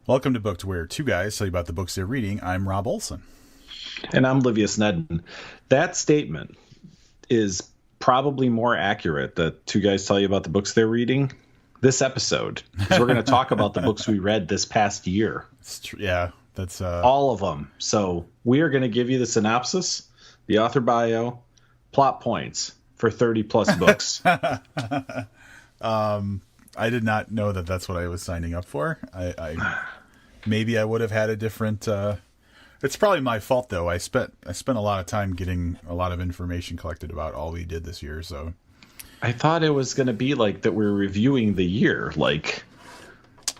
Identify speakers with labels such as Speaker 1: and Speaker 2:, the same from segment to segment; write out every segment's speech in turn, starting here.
Speaker 1: Welcome to Booked, where two guys tell you about the books they're reading. I'm Rob Olson.
Speaker 2: And I'm Livius Nedden. That statement is probably more accurate that two guys tell you about the books they're reading this episode, because we're going to talk about the books we read this past year.
Speaker 1: That's
Speaker 2: all of them. So we are going to give you the synopsis, the author bio, plot points for 30 plus books.
Speaker 1: I did not know that that's what I was signing up for. I maybe I would have had a different. It's probably my fault though. I spent a lot of time getting a lot of information collected about all we did this year. So
Speaker 2: I thought it was going to be like that we're reviewing the year. Like,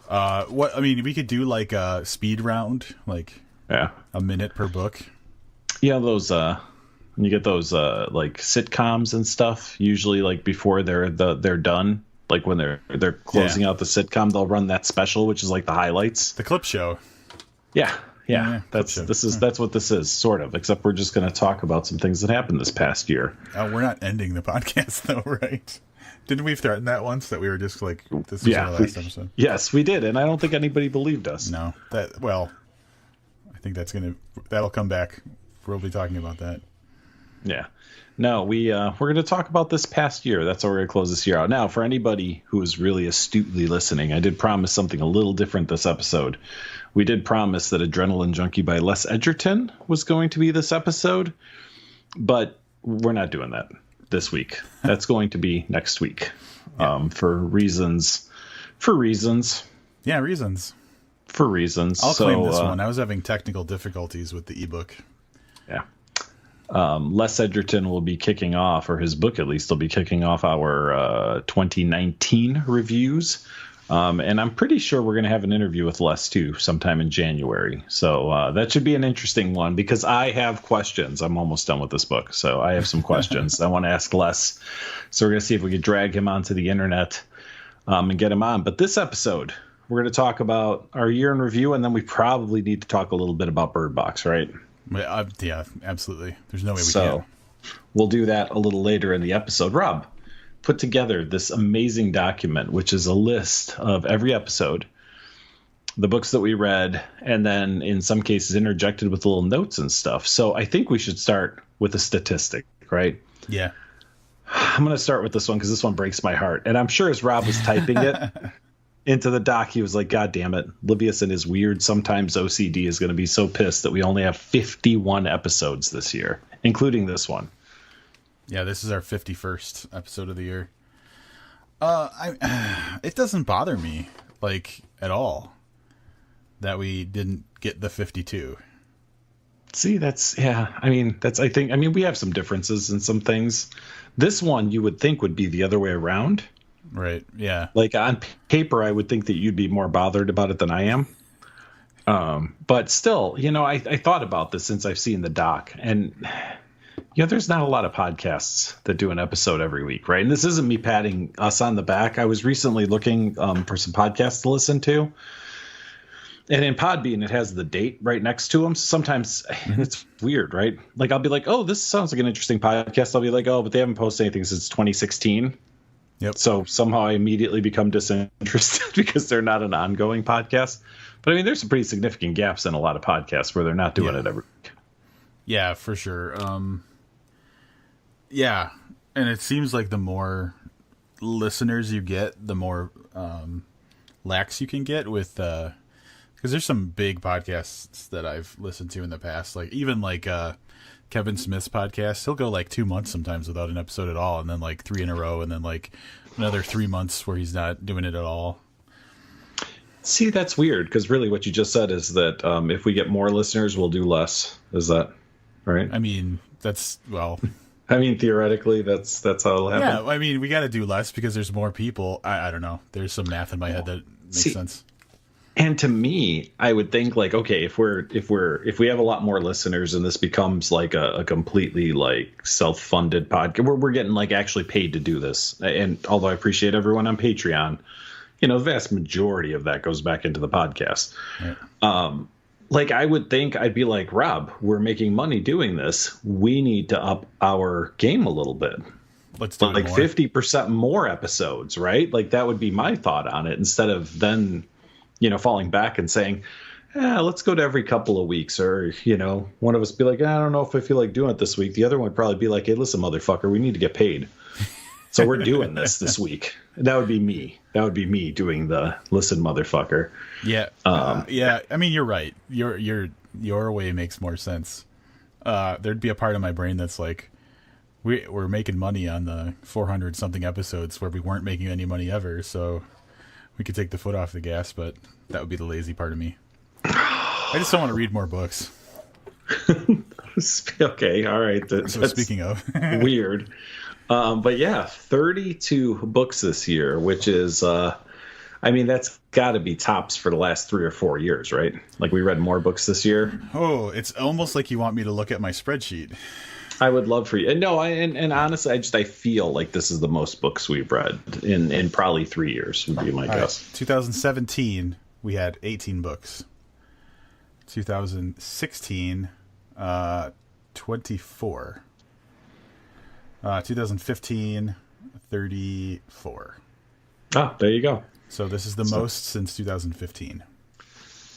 Speaker 1: what I mean, we could do like a speed round, like
Speaker 2: a
Speaker 1: minute per book.
Speaker 2: Yeah, those when you get those like sitcoms and stuff, usually like before they're done. Like when they're closing out the sitcom, they'll run that special, which is like the highlights.
Speaker 1: The clip show.
Speaker 2: Yeah. That's what this is, sort of. Except we're just going to talk about some things that happened this past year.
Speaker 1: We're not ending the podcast, though, right? Didn't we threaten that once that we were just like, this is our last episode?
Speaker 2: Yes, we did, and I don't think anybody believed us.
Speaker 1: No, I think that'll come back. We'll be talking about that.
Speaker 2: Yeah. No, we're going to talk about this past year. That's how we're going to close this year out. Now, for anybody who is really astutely listening, I did promise something a little different this episode. We did promise that Adrenaline Junkie by Les Edgerton was going to be this episode, but we're not doing that this week. That's going to be next week, for reasons.
Speaker 1: Yeah, reasons.
Speaker 2: For reasons.
Speaker 1: I'll claim this one. I was having technical difficulties with the ebook.
Speaker 2: Yeah. Les Edgerton will be kicking off, or his book at least will be kicking off our 2019 reviews. And I'm pretty sure we're going to have an interview with Les too sometime in January. So that should be an interesting one because I have questions. I'm almost done with this book. So I have some questions I want to ask Les. So we're going to see if we can drag him onto the internet and get him on. But this episode, we're going to talk about our year in review, and then we probably need to talk a little bit about Bird Box, right?
Speaker 1: Yeah, absolutely. There's no way we can.
Speaker 2: We'll do that a little later in the episode. Rob put together this amazing document, which is a list of every episode, the books that we read, and then in some cases interjected with little notes and stuff. So I think we should start with a statistic, right?
Speaker 1: Yeah.
Speaker 2: I'm going to start with this one because this one breaks my heart. And I'm sure as Rob was typing it into the doc, he was like, God damn it. Livius and his weird sometimes OCD is going to be so pissed that we only have 51 episodes this year, including this one.
Speaker 1: Yeah, this is our 51st episode of the year. It doesn't bother me, like, at all that we didn't get the 52.
Speaker 2: See, I mean, we have some differences in some things. This one you would think would be the other way around.
Speaker 1: Right, yeah.
Speaker 2: Like on paper, I would think that you'd be more bothered about it than I am. But still, I thought about this since I've seen the doc, and there's not a lot of podcasts that do an episode every week, right? And this isn't me patting us on the back. I was recently looking for some podcasts to listen to, and in Podbean, it has the date right next to them. Sometimes it's weird, right? Like I'll be like, oh, this sounds like an interesting podcast. I'll be like, oh, but they haven't posted anything since 2016.
Speaker 1: Yep.
Speaker 2: So somehow I immediately become disinterested because they're not an ongoing podcast. But I mean, there's some pretty significant gaps in a lot of podcasts where they're not doing it every week.
Speaker 1: Yeah, for sure. Yeah, and it seems like the more listeners you get, the more lax you can get with because there's some big podcasts that I've listened to in the past, like even like Kevin Smith's podcast. He'll go like 2 months sometimes without an episode at all, and then like 3 in a row, and then like another 3 months where he's not doing it at all.
Speaker 2: See, that's weird because really what you just said is that if we get more listeners, we'll do less. Is that right?
Speaker 1: I mean,
Speaker 2: theoretically, that's how it'll happen.
Speaker 1: Yeah, I mean, we got to do less because there's more people. I don't know. There's some math in my head that makes sense.
Speaker 2: And to me, I would think like, okay, if we have a lot more listeners and this becomes like a completely like self-funded podcast, we're getting like actually paid to do this. And although I appreciate everyone on Patreon, the vast majority of that goes back into the podcast. Right. Like I would think I'd be like, Rob, we're making money doing this. We need to up our game a little bit.
Speaker 1: Let's do
Speaker 2: like 50% more episodes, right? Like that would be my thought on it instead of then falling back and saying, let's go to every couple of weeks, or one of us be like, I don't know if I feel like doing it this week. The other one would probably be like, hey, listen, motherfucker, we need to get paid. So we're doing this week. That would be me. That would be me doing the listen, motherfucker.
Speaker 1: Yeah. Yeah. I mean, you're right. Your way makes more sense. There'd be a part of my brain that's like, we're making money on the 400 something episodes where we weren't making any money ever. So we could take the foot off the gas, but that would be the lazy part of me. I just don't want to read more books.
Speaker 2: Okay. All right.
Speaker 1: So speaking of
Speaker 2: weird. But yeah, 32 books this year, which is, that's got to be tops for the last 3 or 4 years, right? Like we read more books this year.
Speaker 1: Oh, it's almost like you want me to look at my spreadsheet.
Speaker 2: I would love for you. And no, and honestly, I feel like this is the most books we've read in probably 3 years would be my guess.
Speaker 1: Right. 2017, we had 18 books. 2016, 24. 2015, 34.
Speaker 2: Ah, there you go.
Speaker 1: So this is the most since 2015.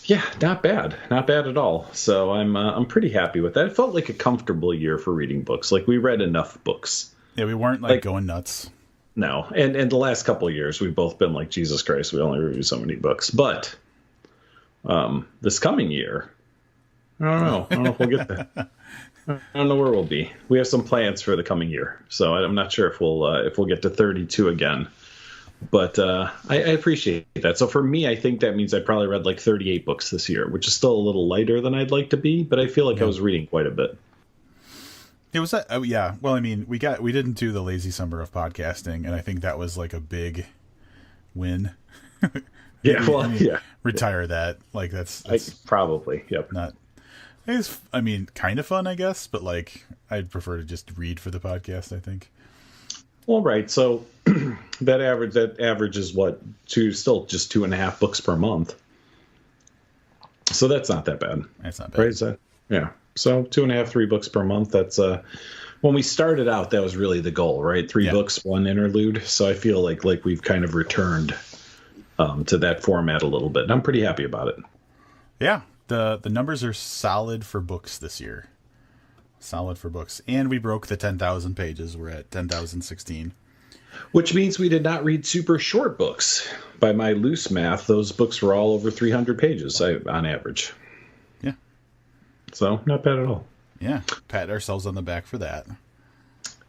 Speaker 2: Yeah, not bad at all. So I'm pretty happy with that. It felt like a comfortable year for reading books. Like we read enough books.
Speaker 1: Yeah, we weren't like going nuts.
Speaker 2: No, and the last couple of years we've both been like, Jesus Christ, we only reviewed so many books. But this coming year, I don't know if we'll get there. I don't know where we'll be. We have some plans for the coming year, so I'm not sure if we'll get to 32 again. But I appreciate that. So for me, I think that means I probably read like 38 books this year, which is still a little lighter than I'd like to be. But I feel like I was reading quite a bit.
Speaker 1: It was that. Yeah. Well, I mean, we didn't do the lazy summer of podcasting, and I think that was like a big win.
Speaker 2: Yeah. Well, yeah.
Speaker 1: Retire that. Like that's
Speaker 2: probably. Yep.
Speaker 1: Not. It's, kind of fun, I guess, but like I'd prefer to just read for the podcast, I think.
Speaker 2: Well, right. So that average is what? Still just 2.5 books per month. So that's not that bad.
Speaker 1: That's not bad.
Speaker 2: Right? Yeah. So 2.5, 3 books per month. That's when we started out, that was really the goal, right? 3 books, 1 interlude. So I feel like we've kind of returned to that format a little bit. And I'm pretty happy about it.
Speaker 1: Yeah. The numbers are solid for books this year. Solid for books. And we broke the 10,000 pages. We're at 10,016.
Speaker 2: Which means we did not read super short books. By my loose math, those books were all over 300 pages on average.
Speaker 1: Yeah.
Speaker 2: So, not bad at all.
Speaker 1: Yeah. Pat ourselves on the back for that.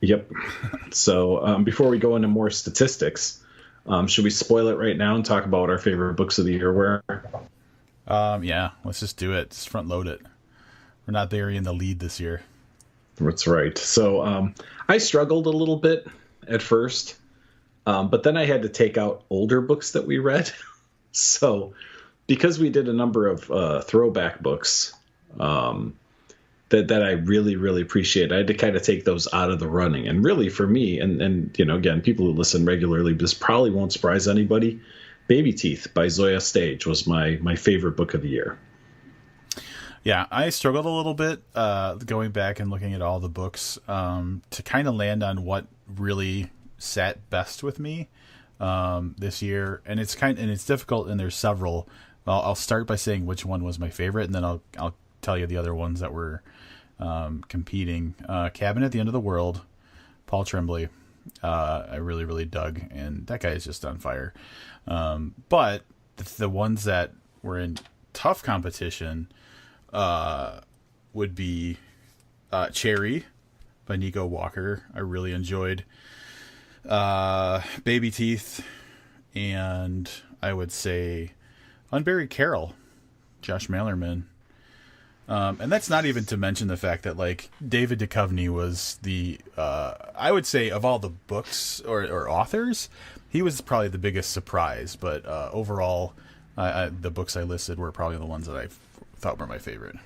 Speaker 2: Yep. So, before we go into more statistics, should we spoil it right now and talk about what our favorite books of the year were?
Speaker 1: Yeah. Let's just do it. Just front load it. We're not burying the lead this year.
Speaker 2: That's right. So I struggled a little bit at first, but then I had to take out older books that we read. So because we did a number of throwback books that I really, really appreciate, I had to kind of take those out of the running. And really for me, and again, people who listen regularly, this probably won't surprise anybody, Baby Teeth by Zoya Stage was my favorite book of the year.
Speaker 1: Yeah, I struggled a little bit going back and looking at all the books to kind of land on what really sat best with me this year, and it's difficult. And there's several. I'll start by saying which one was my favorite, and then I'll tell you the other ones that were competing. Cabin at the End of the World, Paul Tremblay. I really, really dug, and that guy is just on fire. But the ones that were in tough competition would be Cherry by Nico Walker. I really enjoyed Baby Teeth, and I would say Unburied Carol, Josh Malerman. And that's not even to mention the fact that like David Duchovny was the I would say of all the books or authors, he was probably the biggest surprise. But overall, the books I listed were probably the ones that I thought were my favorite.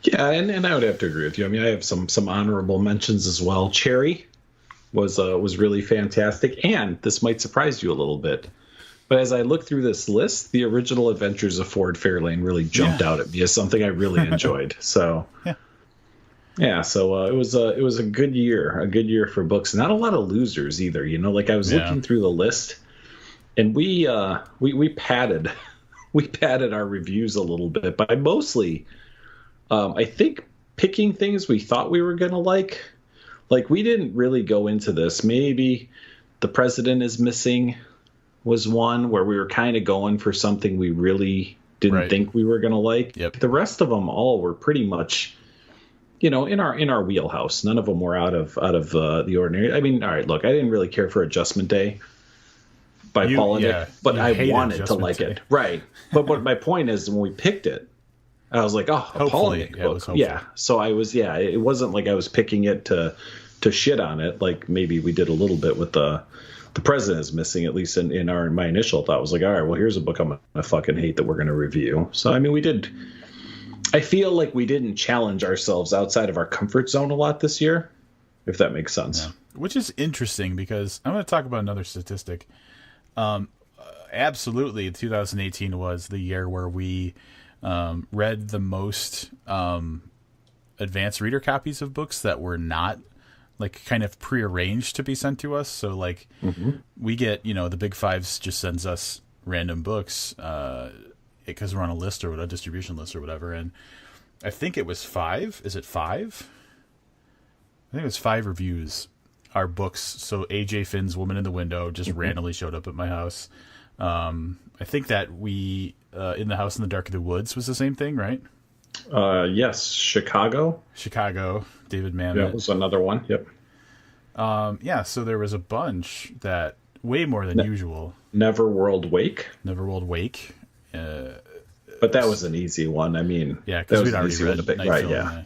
Speaker 2: Yeah, and I would have to agree with you. I mean, I have some honorable mentions as well. Cherry was really fantastic, and this might surprise you a little bit, but as I look through this list, the original Adventures of Ford Fairlane really jumped out at me as something I really enjoyed. So so it was a good year for books. Not a lot of losers either. Like I was looking through the list, and we padded we padded our reviews a little bit by mostly, I think, picking things we thought we were going to like. Like, we didn't really go into this. Maybe The President is Missing was one where we were kind of going for something we really didn't think we were going to like.
Speaker 1: Yep.
Speaker 2: The rest of them all were pretty much, in our wheelhouse. None of them were out of the ordinary. I mean, all right, look, I didn't really care for Adjustment Day by Polinick, but I wanted to like it. Right. But my point is, when we picked it, I was like, oh, a Polinick book. Yeah. So I was, it wasn't like I was picking it to shit on it. Like maybe we did a little bit with the President is Missing, at least in my initial thought was like, all right, well, here's a book I'm going to fucking hate that we're going to review. So, I mean, I feel like we didn't challenge ourselves outside of our comfort zone a lot this year, if that makes sense.
Speaker 1: Yeah. Which is interesting because I'm going to talk about another statistic. Absolutely, 2018 was the year where we read the most advanced reader copies of books that were not like kind of prearranged to be sent to us. So like we get, the Big Fives just sends us random books because we're on a list or a distribution list or whatever. And I think it was 5. Is it 5? I think it was 5 reviews. Our books. So AJ Finn's Woman in the Window just randomly showed up at my house. I think that we In the House in the Dark of the Woods was the same thing, right?
Speaker 2: Yes. Chicago,
Speaker 1: David Mamet.
Speaker 2: Yeah, was another one. Yep.
Speaker 1: So there was a bunch that way more than usual.
Speaker 2: Neverworld Wake.
Speaker 1: But
Speaker 2: that was an easy one. I mean,
Speaker 1: because we'd already read
Speaker 2: Night right? Yeah.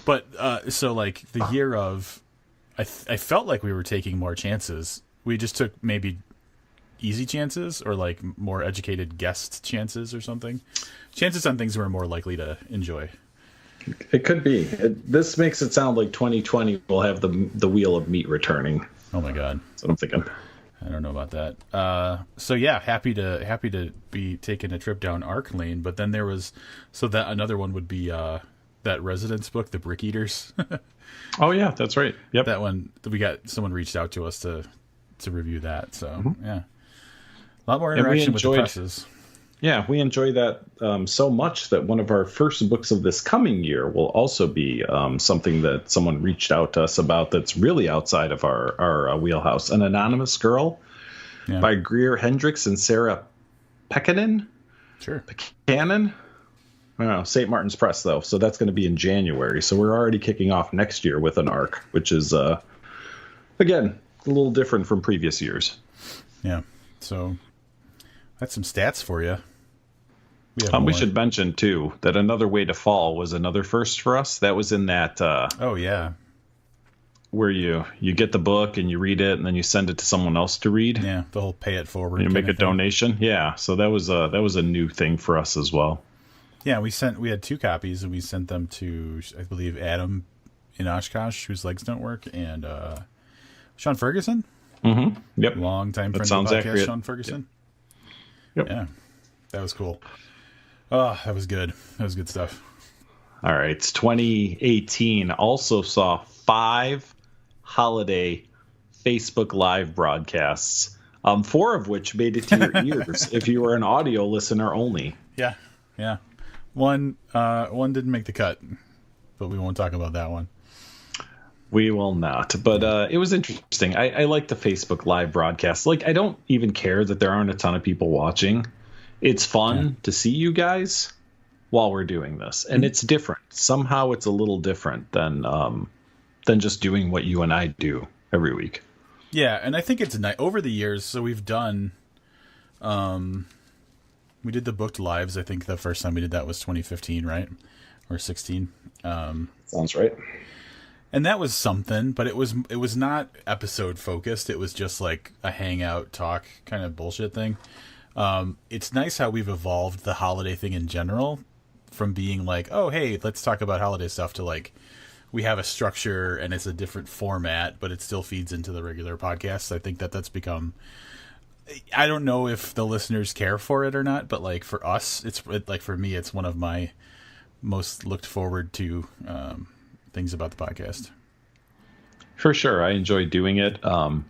Speaker 1: But so like the year of, I felt like we were taking more chances. We just took maybe easy chances or like more educated guest chances or something. Chances on things we're more likely to enjoy.
Speaker 2: It could be. This makes it sound like 2020 will have the Wheel of Meat returning.
Speaker 1: Oh my God.
Speaker 2: That's what I'm thinking.
Speaker 1: I don't know about that. So yeah, happy to be taking a trip down Arc Lane. But then there was, that another one would be that Residence book, The Brick Eaters.
Speaker 2: Oh yeah, that's right. Yep.
Speaker 1: That one, someone reached out to us to review that. So yeah, a lot more interaction with the presses.
Speaker 2: Yeah, we enjoy that so much that one of our first books of this coming year will also be something that someone reached out to us about that's really outside of our wheelhouse. An Anonymous Girl by Greer Hendricks and Sarah Pekkanen.
Speaker 1: Sure.
Speaker 2: Pekkanen? I don't know, St. Martin's Press, though. So that's going to be in January. So we're already kicking off next year with an arc, which is, again, a little different from previous years.
Speaker 1: Yeah. So that's some stats for you.
Speaker 2: We should mention, too, that Another Way to Fall was another first for us. That was in that...
Speaker 1: oh, yeah.
Speaker 2: Where you get the book and you read it and then you send it to someone else to read.
Speaker 1: Yeah, the whole pay it forward.
Speaker 2: You make a donation. Yeah, so that was a new thing for us as well.
Speaker 1: Yeah, we had 2 copies and we sent them to, I believe, Adam in Oshkosh, whose legs don't work, and Sean Ferguson.
Speaker 2: Mm-hmm. Yep.
Speaker 1: Long-time friend of the podcast, accurate. Sean Ferguson.
Speaker 2: Yep.
Speaker 1: Yeah, that was cool. Oh, that was good. That was good stuff.
Speaker 2: All right. 2018 also saw 5 holiday Facebook Live broadcasts, 4 of which made it to your ears if you were an audio listener only.
Speaker 1: Yeah. One didn't make the cut, but we won't talk about that one.
Speaker 2: We will not. But it was interesting. I like the Facebook Live broadcasts. Like, I don't even care that there aren't a ton of people watching. It's fun to see you guys while we're doing this, and it's different. Somehow it's a little different than just doing what you and I do every week.
Speaker 1: Yeah, and I think it's nice over the years. So we've done, we did the booked lives. I think the first time we did that was 2015, right, or 16.
Speaker 2: Sounds right.
Speaker 1: And that was something, but it was not episode focused. It was just like a hangout talk kind of bullshit thing. It's nice how we've evolved the holiday thing in general from being like, oh, hey, let's talk about holiday stuff to like, we have a structure and it's a different format, but it still feeds into the regular podcast. I think that's become, I don't know if the listeners care for it or not, but like for us, like for me, it's one of my most looked forward to, things about the podcast.
Speaker 2: For sure. I enjoy doing it. I don't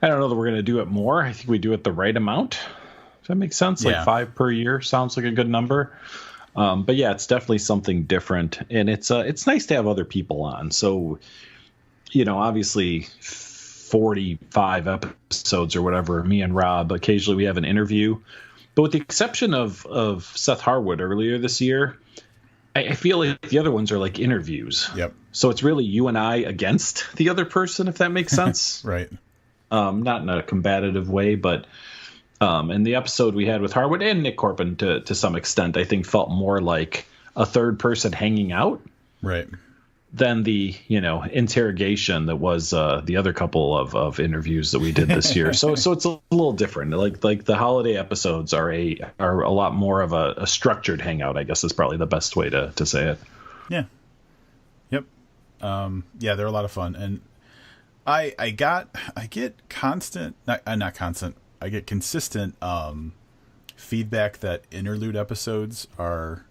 Speaker 2: know that we're going to do it more. I think we do it the right amount. Does that make sense?
Speaker 1: Yeah.
Speaker 2: Like 5 per year sounds like a good number. But yeah, it's definitely something different, and it's nice to have other people on. So, obviously 45 episodes or whatever, me and Rob, occasionally we have an interview, but with the exception of Seth Harwood earlier this year, I feel like the other ones are like interviews.
Speaker 1: Yep.
Speaker 2: So it's really you and I against the other person, if that makes sense.
Speaker 1: Right.
Speaker 2: Not in a combative way, but and the episode we had with Harwood and Nick Corpin to some extent, I think felt more like a third person hanging out.
Speaker 1: Right.
Speaker 2: Than the interrogation that was the other couple of interviews that we did this year. So it's a little different. Like the holiday episodes are a lot more of a structured hangout, I guess is probably the best way to say it.
Speaker 1: Yeah. Yep. Yeah, they're a lot of fun, and I get consistent feedback that interlude episodes are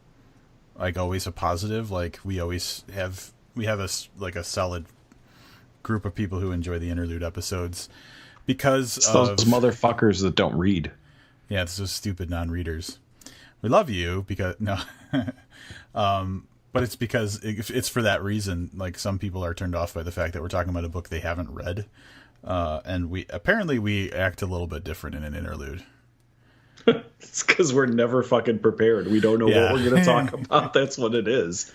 Speaker 1: like always a positive. Like we have a solid group of people who enjoy the interlude episodes because
Speaker 2: it's those motherfuckers that don't read.
Speaker 1: Yeah, it's those stupid non-readers. We love you because no, but it's because it's for that reason. Like some people are turned off by the fact that we're talking about a book they haven't read, and we act a little bit different in an interlude.
Speaker 2: It's because we're never fucking preprepared. We don't know what we're going to talk about. That's what it is.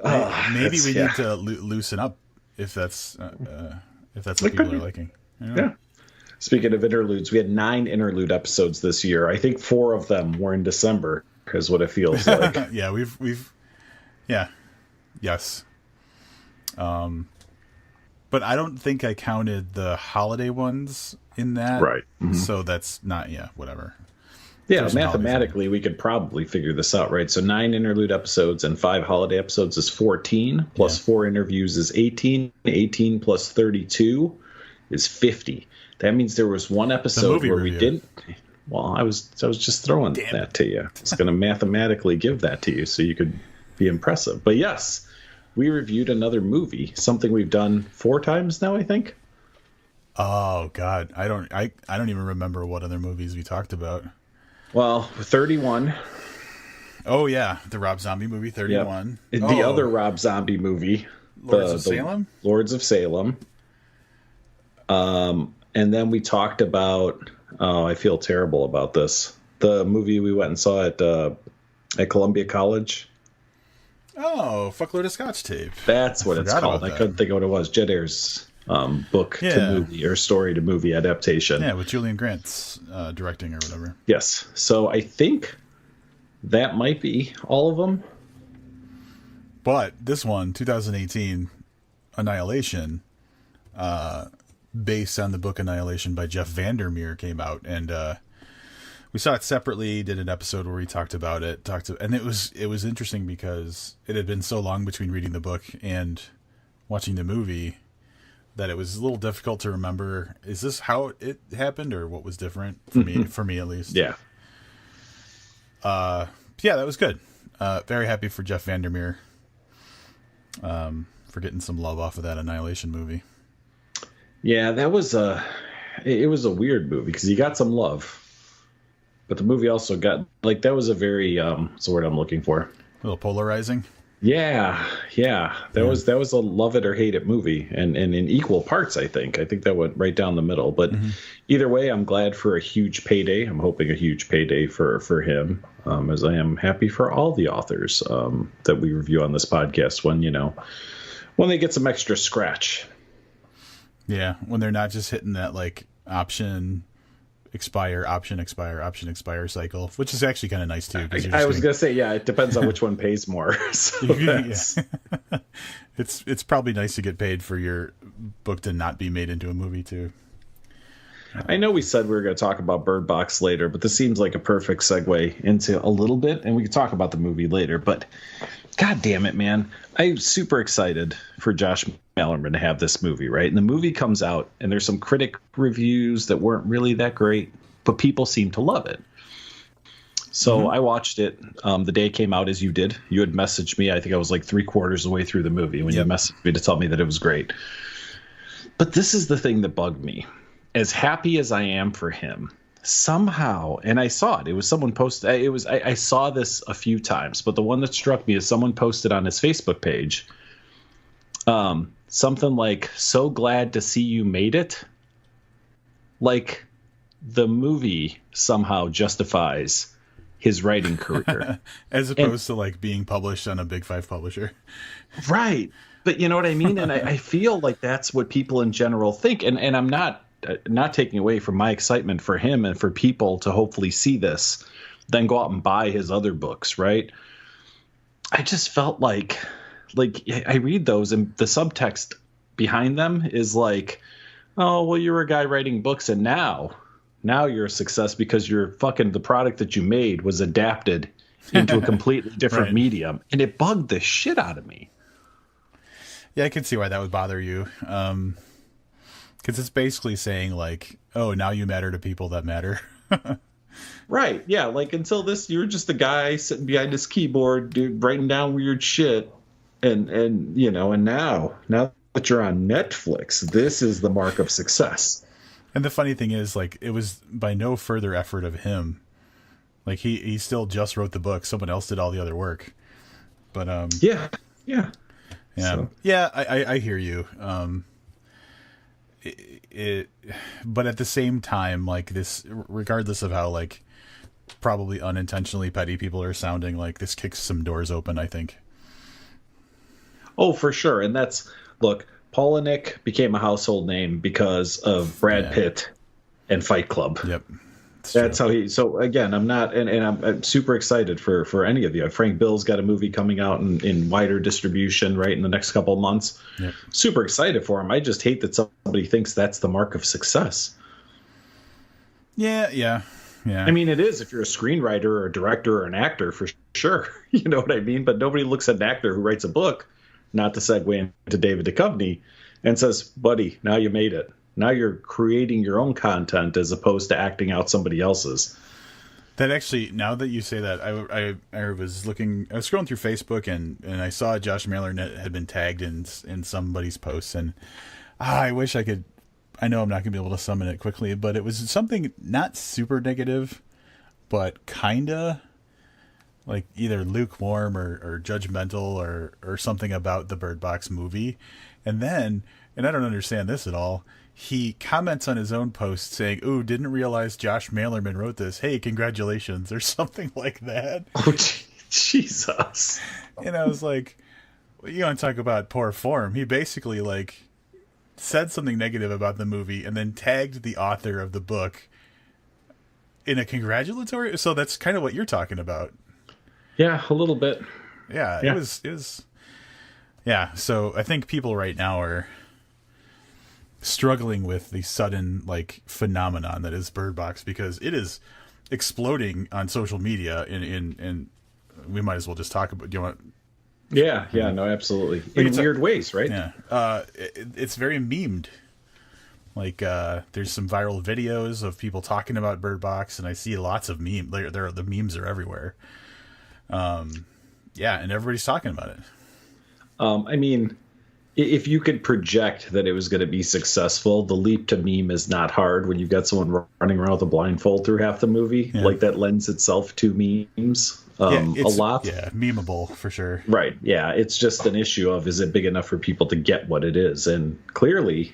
Speaker 1: Maybe we need to loosen up if that's what people are liking.
Speaker 2: Yeah. Speaking of interludes, we had 9 interlude episodes this year. I think 4 of them were in December, is what it feels like.
Speaker 1: Yeah, yes. But I don't think I counted the holiday ones in that.
Speaker 2: Right. Mm-hmm.
Speaker 1: So that's not, whatever.
Speaker 2: Yeah, mathematically, we could probably figure this out, right? So 9 interlude episodes and 5 holiday episodes is 14, plus 4 interviews is 18. 18 plus 32 is 50. That means there was one episode where we didn't. Well, I was just throwing that to you. I was going to mathematically give that to you so you could be impressive. But yes, we reviewed another movie, something we've done 4 times now, I think.
Speaker 1: Oh God, I don't even remember what other movies we talked about.
Speaker 2: Well, 31.
Speaker 1: Oh yeah, the Rob Zombie movie 31.
Speaker 2: Yep. The other Rob Zombie movie,
Speaker 1: Lords of Salem.
Speaker 2: Lords of Salem. And then we talked about. Oh, I feel terrible about this. The movie we went and saw at Columbia College.
Speaker 1: Oh, Fuckload of Scotch Tape.
Speaker 2: That's what it's called. I couldn't think of what it was. Jed Ayer's book to movie or story to movie adaptation.
Speaker 1: Yeah, with Julian Grant's directing or whatever.
Speaker 2: Yes. So I think that might be all of them.
Speaker 1: But this one, 2018, Annihilation, based on the book Annihilation by Jeff Vandermeer, came out, and we saw it separately. Did an episode where we talked about it. And it was interesting because it had been so long between reading the book and watching the movie that it was a little difficult to remember. Is this how it happened, or what was different for me? For me, at least.
Speaker 2: Yeah.
Speaker 1: Yeah, that was good. Very happy for Jeff Vandermeer. For getting some love off of that Annihilation movie.
Speaker 2: Yeah, that was it was a weird movie because he got some love, but the movie also got that was a very what's the word I'm looking for?
Speaker 1: A little polarizing.
Speaker 2: Yeah. That was a love it or hate it movie, and in equal parts. I think that went right down the middle. But either way, I'm glad for a huge payday. I'm hoping a huge payday for him, as I am happy for all the authors that we review on this podcast when they get some extra scratch.
Speaker 1: Yeah, when they're not just hitting that option expire cycle, which is actually kind of nice too.
Speaker 2: I was gonna say, it depends on which one pays more. So
Speaker 1: it's probably nice to get paid for your book to not be made into a movie too.
Speaker 2: I know we said we were going to talk about Bird Box later, but this seems like a perfect segue into a little bit, and we can talk about the movie later. But God damn it, man. I'm super excited for Josh Malerman to have this movie, right? And the movie comes out, and there's some critic reviews that weren't really that great, but people seem to love it. So I watched it the day it came out, as you did. You had messaged me. I think I was 3/4 of the way through the movie when you messaged me to tell me that it was great. But this is the thing that bugged me. As happy as I am for him, somehow, and I saw it. It was someone posted. It was I saw this a few times, but the one that struck me is someone posted on his Facebook page, something like, "So glad to see you made it." Like the movie somehow justifies his writing career,
Speaker 1: as opposed to like being published on a Big Five publisher.
Speaker 2: Right. But you know what I mean? And I feel like that's what people in general think. And I'm not taking away from my excitement for him and for people to hopefully see this, then go out and buy his other books, right? I just felt like I read those and the subtext behind them is like, oh, well, you're a guy writing books and now you're a success because the product that you made was adapted into a completely different
Speaker 1: right.
Speaker 2: medium. And it bugged the shit out of me.
Speaker 1: Yeah, I can see why that would bother you. Because it's basically saying like, oh, now you matter to people that matter.
Speaker 2: Right. Yeah. Like until this, you're just a guy sitting behind his keyboard, dude, writing down weird shit. And now that you're on Netflix, this is the mark of success.
Speaker 1: And the funny thing is, like, it was by no further effort of him. Like he still just wrote the book. Someone else did all the other work. But
Speaker 2: Yeah.
Speaker 1: So. Yeah, I hear you. But at the same time, like this, regardless of how like probably unintentionally petty people are sounding, like this kicks some doors open, I think.
Speaker 2: Oh, for sure. And look, Palahniuk became a household name because of Brad Pitt and Fight Club.
Speaker 1: Yep.
Speaker 2: That's how so again, I'm not, and I'm super excited for any of you. Frank Bill's got a movie coming out in wider distribution, right, in the next couple of months.
Speaker 1: Yep.
Speaker 2: Super excited for him. I just hate that somebody thinks that's the mark of success.
Speaker 1: Yeah.
Speaker 2: I mean, it is if you're a screenwriter or a director or an actor, for sure. You know what I mean? But nobody looks at an actor who writes a book, not to segue into David Duchovny, and says, buddy, now you made it. Now you're creating your own content as opposed to acting out somebody else's.
Speaker 1: That actually, now that you say that, I was scrolling through Facebook and I saw Josh Mailer had been tagged in somebody's posts, and I wish I could. I know I'm not going to be able to summon it quickly, but it was something not super negative, but kinda like either lukewarm or judgmental or something about the Bird Box movie, and I don't understand this at all. He comments on his own post saying, "Ooh, didn't realize Josh Malerman wrote this. Hey, congratulations," or something like that.
Speaker 2: Oh, Jesus.
Speaker 1: And I was like, well, you want to talk about poor form? He basically like said something negative about the movie and then tagged the author of the book in a congratulatory. So that's kind of what you're talking about.
Speaker 2: Yeah, a little bit.
Speaker 1: Yeah. It was. Yeah. So I think people right now are struggling with the sudden like phenomenon that is Bird Box, because it is exploding on social media in we might as well just talk about. Do you want?
Speaker 2: Yeah, no, absolutely. In weird ways, right?
Speaker 1: Yeah. It's very memed. Like there's some viral videos of people talking about Bird Box, and I see lots of memes. The memes are everywhere. Yeah, and everybody's talking about it.
Speaker 2: I mean, if you could project that it was going to be successful, the leap to meme is not hard when you've got someone running around with a blindfold through half the movie. Yeah. Like that lends itself to memes a lot.
Speaker 1: Yeah, memeable for sure.
Speaker 2: Right. Yeah, it's just an issue of, is it big enough for people to get what it is? And clearly,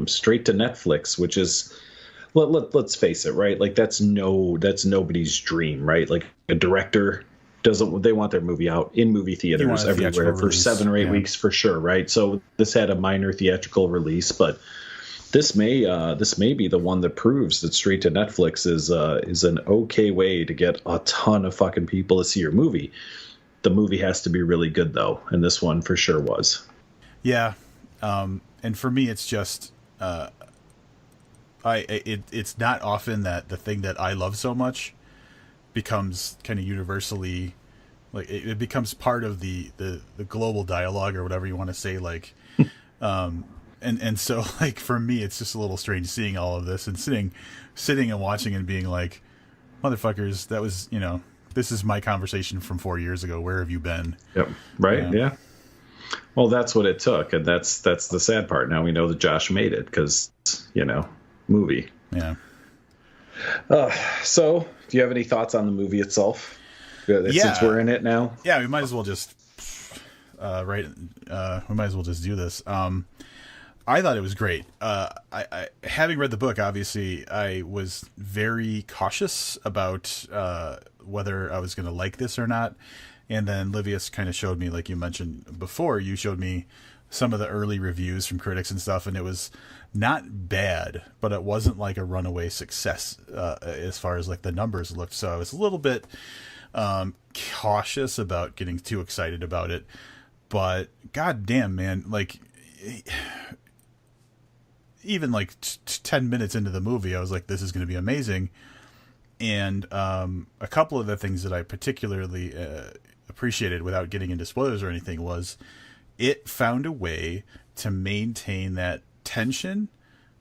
Speaker 2: straight to Netflix, which is, let's face it, right? Like that's nobody's dream, right? Like a director they want their movie out in movie theaters everywhere for 7 or 8 weeks for sure, right? So this had a minor theatrical release, but this may be the one that proves that straight to Netflix is an okay way to get a ton of fucking people to see your movie. The movie has to be really good though, and this one for sure was.
Speaker 1: Yeah, and for me, it's just it's not often that the thing that I love so much becomes kind of universally, like it becomes part of the global dialogue or whatever you want to say, like and so like for me it's just a little strange seeing all of this and sitting and watching and being like, motherfuckers, that was, this is my conversation from 4 years ago, where have you been?
Speaker 2: Yep. Right. Yeah. Well, that's what it took, and that's the sad part. Now we know that Josh made it because movie.
Speaker 1: Yeah.
Speaker 2: So, do you have any thoughts on the movie itself? Since we're in it now.
Speaker 1: Yeah, we might as well just we might as well just do this. I thought it was great. I having read the book, obviously, I was very cautious about whether I was going to like this or not. And then Livius kind of showed me, like you mentioned before, you showed me some of the early reviews from critics and stuff, and it was not bad, but it wasn't like a runaway success as far as like the numbers looked. So I was a little bit cautious about getting too excited about it. But god damn, man, like even like 10 minutes into the movie, I was like, this is going to be amazing. And a couple of the things that I particularly appreciated, without getting into spoilers or anything, was it found a way to maintain that tension,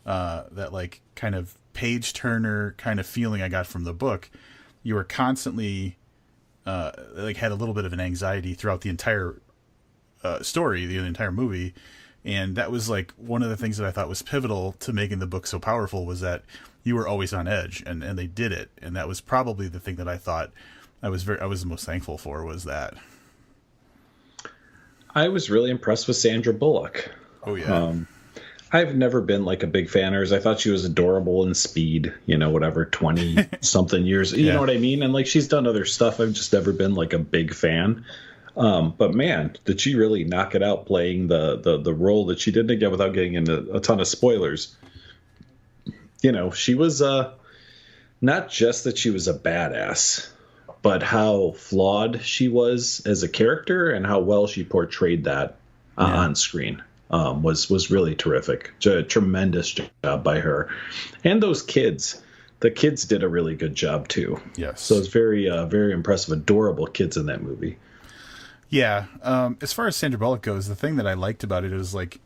Speaker 1: that like kind of page turner kind of feeling I got from the book. You were constantly like had a little bit of an anxiety throughout the entire story, the entire movie. And that was like one of the things that I thought was pivotal to making the book so powerful, was that you were always on edge, and they did it. And that was probably the thing that I thought I was the most thankful for, was that.
Speaker 2: I was really impressed with Sandra Bullock.
Speaker 1: Oh yeah.
Speaker 2: I've never been like a big fan of hers. I thought she was adorable in Speed, 20 something years, you know what I mean? And like, she's done other stuff. I've just never been like a big fan. But man, did she really knock it out playing the role that she did, again, without getting into a ton of spoilers. She was not just that she was a badass, but how flawed she was as a character and how well she portrayed that on screen was really terrific. Tremendous job by her. And those kids. The kids did a really good job too.
Speaker 1: Yes.
Speaker 2: So it's very, very impressive, adorable kids in that movie.
Speaker 1: Yeah. As far as Sandra Bullock goes, the thing that I liked about it was like,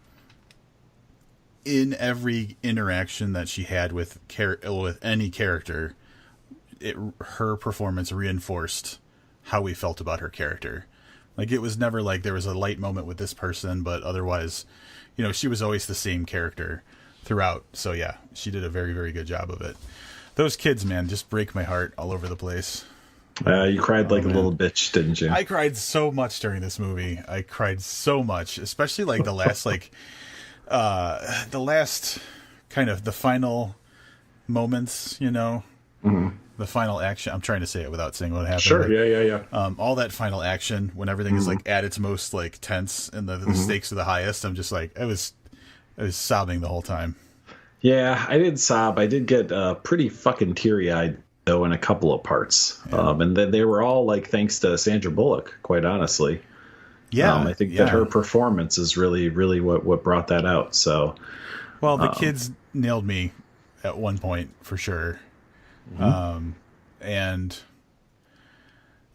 Speaker 1: in every interaction that she had with any character, her performance reinforced how we felt about her character. Like, it was never like there was a light moment with this person, but otherwise, she was always the same character throughout. So yeah, she did a very, very good job of it. Those kids, man, just break my heart all over the place.
Speaker 2: You cried like a little bitch, didn't you?
Speaker 1: I cried so much during this movie. I cried so much, especially like the last the last kind of the final moments,
Speaker 2: Mm-hmm.
Speaker 1: The final action. I'm trying to say it without saying what happened.
Speaker 2: Sure.
Speaker 1: But,
Speaker 2: Yeah.
Speaker 1: all that final action when everything is like at its most like tense and the stakes are the highest. I'm just like, I was sobbing the whole time.
Speaker 2: Yeah, I did sob. I did get pretty fucking teary-eyed though in a couple of parts, and then they were all like thanks to Sandra Bullock. Quite honestly, I think that her performance is really, really what brought that out. So,
Speaker 1: well, the kids nailed me at one point for sure, and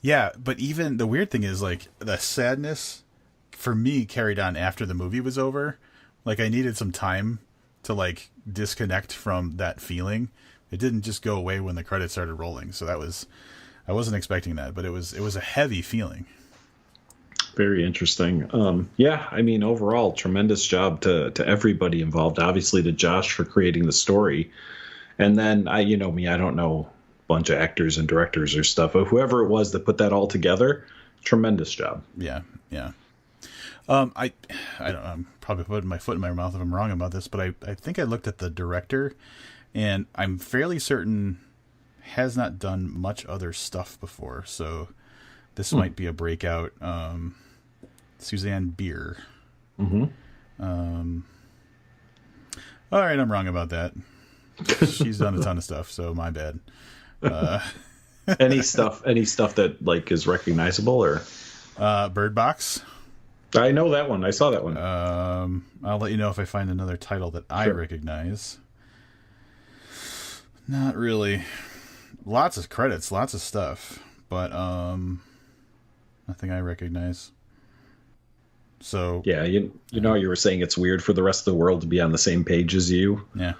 Speaker 1: yeah, but even the weird thing is like the sadness for me carried on after the movie was over. Like, I needed some time to like disconnect from that feeling. It didn't just go away when the credits started rolling. So I wasn't expecting that, but it was a heavy feeling.
Speaker 2: Very interesting. I mean, overall, tremendous job to everybody involved. Obviously to Josh for creating the story. And then I don't know a bunch of actors and directors or stuff, but whoever it was that put that all together, tremendous job.
Speaker 1: Yeah. Yeah. I don't know, I'm probably putting my foot in my mouth if I'm wrong about this, but I think I looked at the director, and I'm fairly certain has not done much other stuff before. So this might be a breakout. Suzanne Bier.
Speaker 2: Mm-hmm.
Speaker 1: All right, I'm wrong about that. She's done a ton of stuff, so my bad.
Speaker 2: Any stuff that like is recognizable, or
Speaker 1: Bird Box.
Speaker 2: I know that one. I saw that one.
Speaker 1: I'll let you know if I find another title that I recognize. Not really. Lots of credits, lots of stuff, but nothing I recognize. So
Speaker 2: yeah, you were saying it's weird for the rest of the world to be on the same page as you.
Speaker 1: Yeah.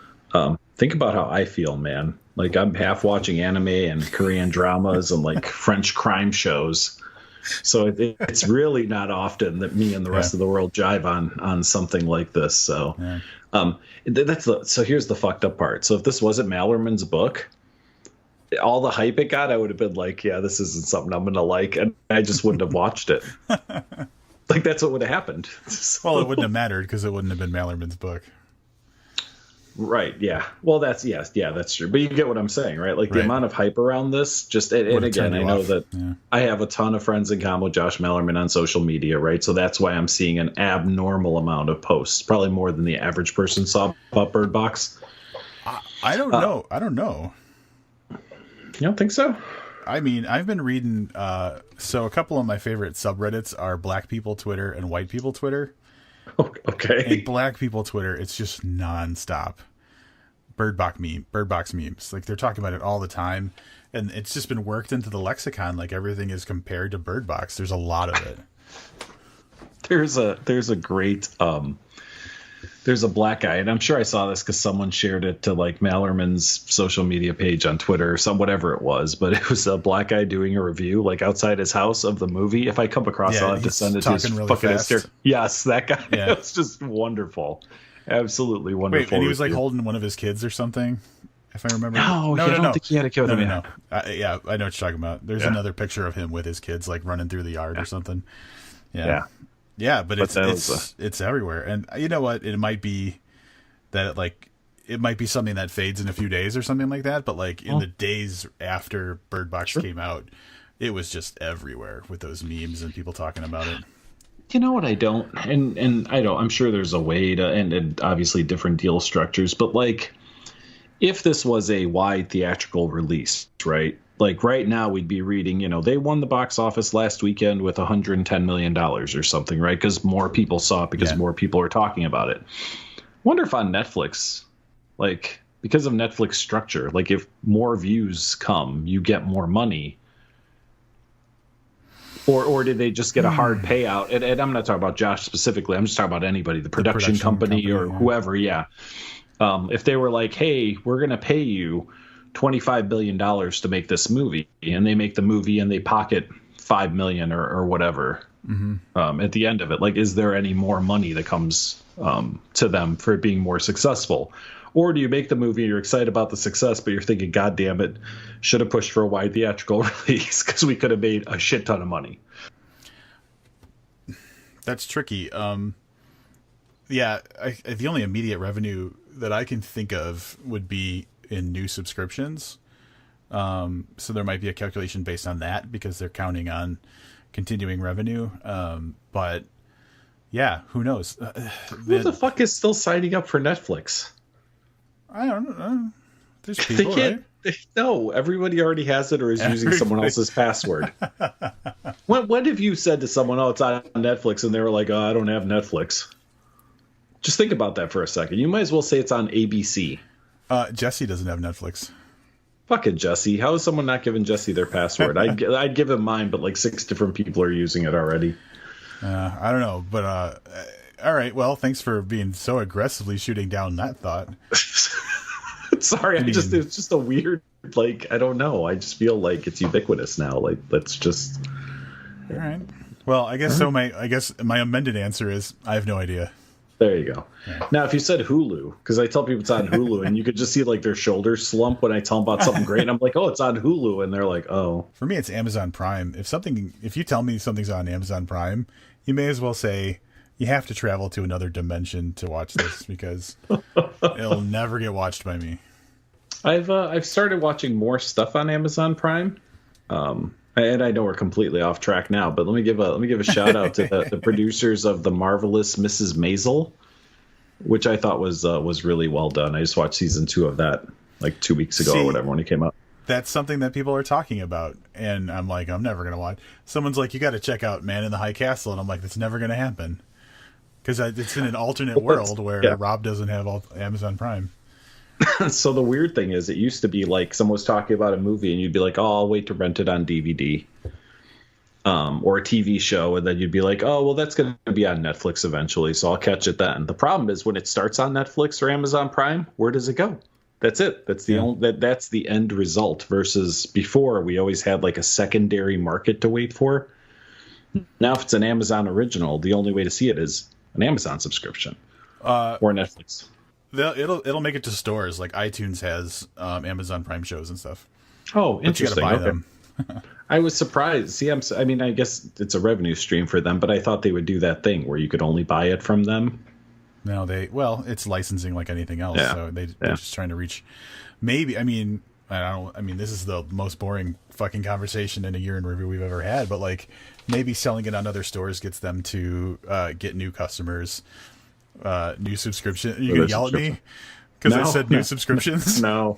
Speaker 2: Think about how I feel, man. Like, I'm half watching anime and Korean dramas and like French crime shows. So it's really not often that me and the rest of the world jive on something like this. So so here's the fucked up part. So if this wasn't Mallerman's book, all the hype it got, I would have been like, yeah, this isn't something I'm gonna like, and I just wouldn't have watched it. Like that's what would have happened. So,
Speaker 1: Well, it wouldn't have mattered because it wouldn't have been Mallerman's book.
Speaker 2: right? Yeah. Well, that's true. But you get what I'm saying, right? Like the
Speaker 1: Right.
Speaker 2: amount of hype around this, just and
Speaker 1: Would've
Speaker 2: again,
Speaker 1: turned
Speaker 2: I
Speaker 1: you
Speaker 2: know
Speaker 1: off.
Speaker 2: that
Speaker 1: Yeah.
Speaker 2: I have a ton of friends in common with Josh Mallerman on social media, right? So that's why I'm seeing an abnormal amount of posts, probably more than the average person saw about Bird Box.
Speaker 1: I don't know. I don't know.
Speaker 2: You don't think so?
Speaker 1: I mean, I've been reading. So a couple of my favorite subreddits are Black People Twitter and White People Twitter.
Speaker 2: Okay.
Speaker 1: And Black People Twitter, it's just nonstop. Bird Box memes. Like they're talking about it all the time, and it's just been worked into the lexicon. Like everything is compared to Bird Box. There's a lot of it.
Speaker 2: There's a great there's a black guy, and I'm sure I saw this because someone shared it to like Mallerman's social media page on Twitter or some whatever it was, but it was a black guy doing a review like outside his house of the movie. If I come across
Speaker 1: Yeah,
Speaker 2: I'll have to
Speaker 1: he's
Speaker 2: send it to his
Speaker 1: talking really
Speaker 2: fucking
Speaker 1: fast.
Speaker 2: hyster. Yes, that guy.
Speaker 1: Yeah.
Speaker 2: It's just wonderful. Absolutely wonderful.
Speaker 1: Wait, and he was like
Speaker 2: review.
Speaker 1: holding one of his kids or something, if I remember.
Speaker 2: No, I don't think he had a kid with
Speaker 1: No,
Speaker 2: him.
Speaker 1: no, no. Yeah, I know what you're talking about. There's
Speaker 2: Yeah.
Speaker 1: another picture of him with his kids, like running through the yard or something. Yeah,
Speaker 2: Yeah.
Speaker 1: yeah, but
Speaker 2: that was
Speaker 1: it's everywhere. And you know what? It might be that it might be something that fades in a few days or something like that. But like in the days after Bird Box came out, it was just everywhere with those memes and people talking about it.
Speaker 2: You know what I don't, and I don't. I'm sure there's a way to, and obviously different deal structures, but like, if this was a wide theatrical release, right? Like right now, we'd be reading, you know, they won the box office last weekend with $110 million or something, right? Because more people saw it because
Speaker 1: Yeah.
Speaker 2: more people are talking about it. Wonder if on Netflix, like because of Netflix structure, like if more views come, you get more money. Or did they just get a hard payout? And I'm not talking about Josh specifically. I'm just talking about anybody, the production company or
Speaker 1: yeah.
Speaker 2: whoever. Yeah. If they were like, hey, we're going to pay you $25 billion to make this movie, and they make the movie and they pocket $5 million or whatever at the end of it, like, is there any more money that comes to them for it being more successful? Or do you make the movie and you're excited about the success, but you're thinking, God damn it, should have pushed for a wide theatrical release because we could have made a shit ton of money.
Speaker 1: That's tricky. Yeah, the only immediate revenue that I can think of would be in new subscriptions. So there might be a calculation based on that because they're counting on continuing revenue. But yeah, who knows?
Speaker 2: Who the fuck is still signing up for Netflix?
Speaker 1: I don't know. There's people, right?
Speaker 2: No, everybody already has it or is using someone else's password. When have you said to someone, oh, it's on Netflix, and they were like, oh, I don't have Netflix? Just think about that for a second. You might as well say it's on ABC.
Speaker 1: Jesse doesn't have Netflix.
Speaker 2: Fucking Jesse. How is someone not giving Jesse their password? I'd give him mine, but like 6 different people are using it already.
Speaker 1: I don't know, but all right. Well, thanks for being so aggressively shooting down that thought.
Speaker 2: Sorry, it's just a weird, like, I don't know. I just feel like it's ubiquitous now. Like, let's just.
Speaker 1: All right. Well, I guess so. I guess my amended answer is I have no idea.
Speaker 2: There you go. Yeah. Now, if you said Hulu, because I tell people it's on Hulu, and you could just see like their shoulders slump when I tell them about something great, and I'm like, oh, it's on Hulu, and they're like, oh.
Speaker 1: For me, it's Amazon Prime. If you tell me something's on Amazon Prime, you may as well say you have to travel to another dimension to watch this because it'll never get watched by me.
Speaker 2: I've started watching more stuff on Amazon Prime, and I know we're completely off track now, but let me give a shout out to the producers of The Marvelous Mrs. Maisel, which I thought was really well done. I just watched season 2 of that like 2 weeks ago or whatever when it came out.
Speaker 1: That's something that people are talking about, and I'm like, I'm never gonna watch. Someone's like, you got to check out Man in the High Castle, and I'm like, that's never gonna happen because it's in an alternate world where Rob doesn't have Amazon Prime.
Speaker 2: So the weird thing is, it used to be like someone was talking about a movie and you'd be like, oh, I'll wait to rent it on DVD, or a TV show, and then you'd be like, oh, well, that's going to be on Netflix eventually, so I'll catch it then. The problem is when it starts on Netflix or Amazon Prime, where does it go? That's it. That's the only that's the end result. Versus before, we always had like a secondary market to wait for. Now, if it's an Amazon original, the only way to see it is an Amazon subscription or Netflix.
Speaker 1: It'll make it to stores like iTunes has Amazon Prime shows and stuff.
Speaker 2: Oh,
Speaker 1: but you got to
Speaker 2: interesting.
Speaker 1: buy
Speaker 2: Okay.
Speaker 1: them.
Speaker 2: I was surprised. See, I mean, I guess it's a revenue stream for them, but I thought they would do that thing where you could only buy it from them.
Speaker 1: No, it's licensing like anything else.
Speaker 2: Yeah.
Speaker 1: So they're
Speaker 2: Yeah.
Speaker 1: just trying to reach. Maybe, I mean, I don't. I mean, this is the most boring fucking conversation in a year in review we've ever had. But like, maybe selling it on other stores gets them to get new customers, new subscription. You gonna yell at me because I
Speaker 2: No,
Speaker 1: said
Speaker 2: no.
Speaker 1: new subscriptions?
Speaker 2: No.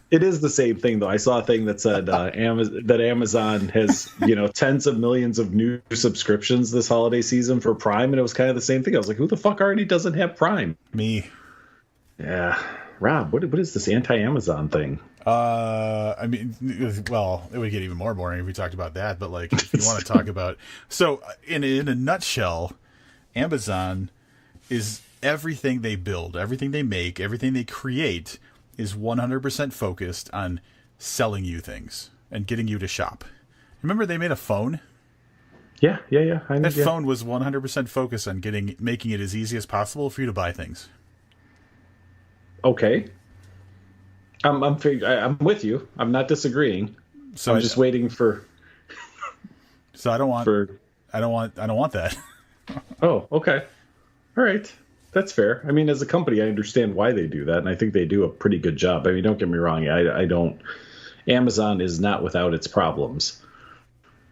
Speaker 2: It is the same thing, though. I saw a thing that said that Amazon has, tens of millions of new subscriptions this holiday season for Prime, and it was kind of the same thing. I was like, who the fuck already doesn't have Prime?
Speaker 1: Me.
Speaker 2: Yeah. Rob, what is this anti-Amazon thing?
Speaker 1: I mean, well, it would get even more boring if we talked about that. But like, if you want to talk about, so in a nutshell, Amazon is everything they build, everything they make, everything they create is 100% focused on selling you things and getting you to shop. Remember, they made a phone.
Speaker 2: Yeah. I know,
Speaker 1: That phone was 100% focused on making it as easy as possible for you to buy things.
Speaker 2: Okay. I'm with you. I'm not disagreeing.
Speaker 1: So
Speaker 2: I'm just waiting for.
Speaker 1: So I don't want that.
Speaker 2: Oh, okay. All right. That's fair. I mean, as a company, I understand why they do that, and I think they do a pretty good job. I mean, don't get me wrong. I don't. Amazon is not without its problems,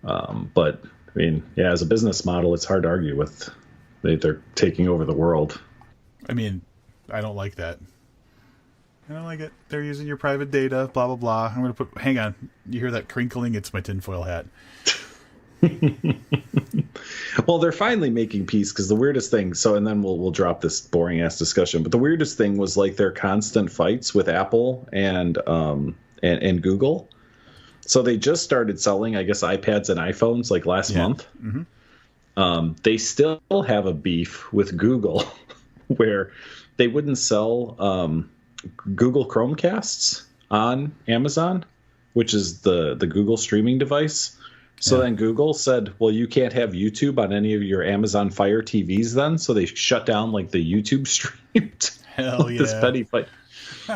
Speaker 2: but I mean, yeah, as a business model, it's hard to argue with. They're taking over the world.
Speaker 1: I mean, I don't like that. I don't like it. They're using your private data, blah, blah, blah. I'm going to put... Hang on. You hear that crinkling? It's my tinfoil hat.
Speaker 2: Well, they're finally making peace, because the weirdest thing. So, and then we'll drop this boring ass discussion. But the weirdest thing was like their constant fights with Apple and Google. So they just started selling, I guess, iPads and iPhones like last month.
Speaker 1: Mm-hmm.
Speaker 2: They still have a beef with Google, where they wouldn't sell Google Chromecasts on Amazon, which is the Google streaming device. So then Google said, well, you can't have YouTube on any of your Amazon Fire TVs then. So they shut down like the YouTube stream.
Speaker 1: Hell yeah.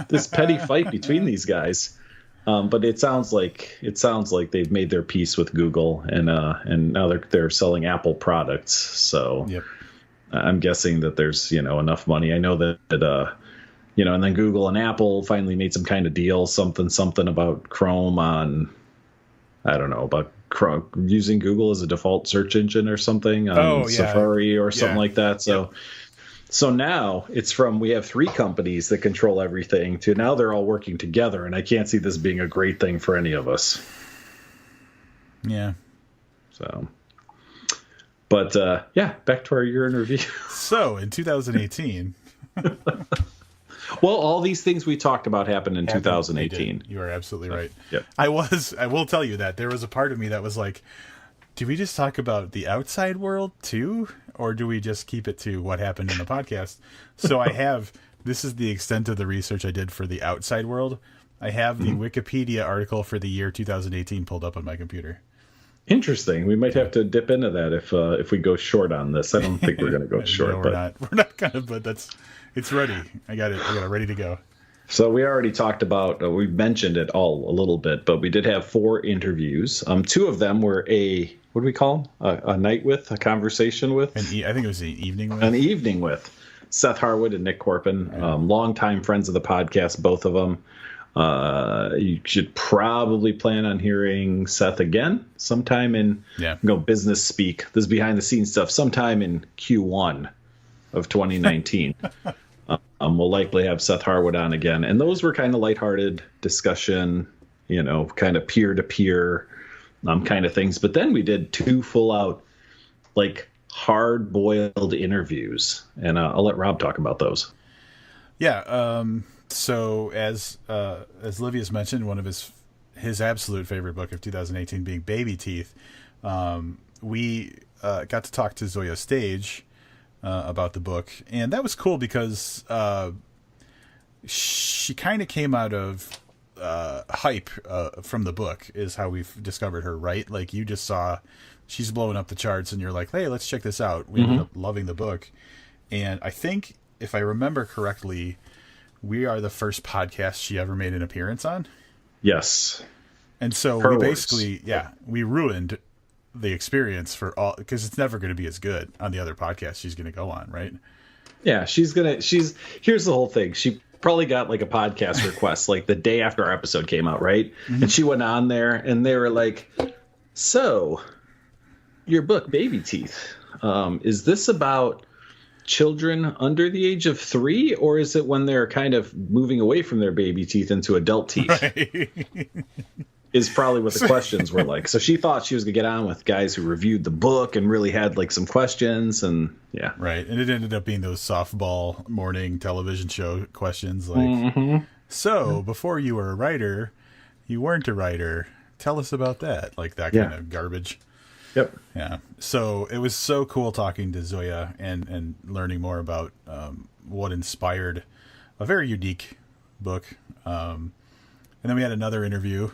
Speaker 2: This petty fight between these guys. But it sounds like they've made their peace with Google, and now they're selling Apple products. So
Speaker 1: Yep.
Speaker 2: I'm guessing that there's enough money. I know that and then Google and Apple finally made some kind of deal, something about Chrome on, I don't know, about Chrome, using Google as a default search engine or something on Safari or something like that. So now it's we have three companies that control everything to now they're all working together, and I can't see this being a great thing for any of us.
Speaker 1: Yeah.
Speaker 2: So, but back to our year in review.
Speaker 1: So in 2018...
Speaker 2: Well, all these things we talked about happened in 2018.
Speaker 1: You are absolutely right.
Speaker 2: Yep.
Speaker 1: I will tell you that there was a part of me that was like, do we just talk about the outside world too? Or do we just keep it to what happened in the podcast? So this is the extent of the research I did for the outside world. I have the Wikipedia article for the year 2018 pulled up on my computer.
Speaker 2: Interesting. We might have to dip into that if we go short on this. I don't think we're going to go short.
Speaker 1: No, we're not gonna, but it's ready. I got it ready to go.
Speaker 2: So we already talked about, we mentioned it all a little bit, but we did have 4 interviews. 2 of them were what do we call them? A night with, a conversation with?
Speaker 1: I think it was an evening with.
Speaker 2: An evening with Seth Harwood and Nick Corpin, longtime friends of the podcast, both of them. You should probably plan on hearing Seth again sometime in business speak. This is behind the scenes stuff, sometime in Q1 of 2019. We'll likely have Seth Harwood on again. And those were kind of lighthearted discussion, kind of peer-to-peer kind of things. But then we did 2 full-out, like, hard-boiled interviews. And I'll let Rob talk about those.
Speaker 1: Yeah. So as Livius mentioned, one of his absolute favorite book of 2018 being Baby Teeth, we got to talk to Zoya Stage about the book, and that was cool because she kind of came out of hype from the book, is how we've discovered her, right? Like, you just saw she's blowing up the charts, and you're like, hey, let's check this out. We ended up loving the book, and I think, if I remember correctly, we are the first podcast she ever made an appearance on.
Speaker 2: Yes.
Speaker 1: And so
Speaker 2: Her
Speaker 1: we
Speaker 2: words.
Speaker 1: basically, we ruined the experience for all, because it's never going to be as good on the other podcast she's going to go on, right?
Speaker 2: Yeah, here's the whole thing. She probably got like a podcast request like the day after our episode came out, right?
Speaker 1: Mm-hmm.
Speaker 2: And she went on there and they were like, so your book, Baby Teeth, is this about children under the age of 3, or is it when they're kind of moving away from their baby teeth into adult teeth?
Speaker 1: Right.
Speaker 2: Is probably what the questions were like. So she thought she was gonna get on with guys who reviewed the book and really had like some questions, and yeah.
Speaker 1: Right. And it ended up being those softball morning television show questions like, so before you were a writer, you weren't a writer. Tell us about that. Like that kind of garbage.
Speaker 2: Yep.
Speaker 1: Yeah. So it was so cool talking to Zoya and learning more about what inspired a very unique book. And then we had another interview.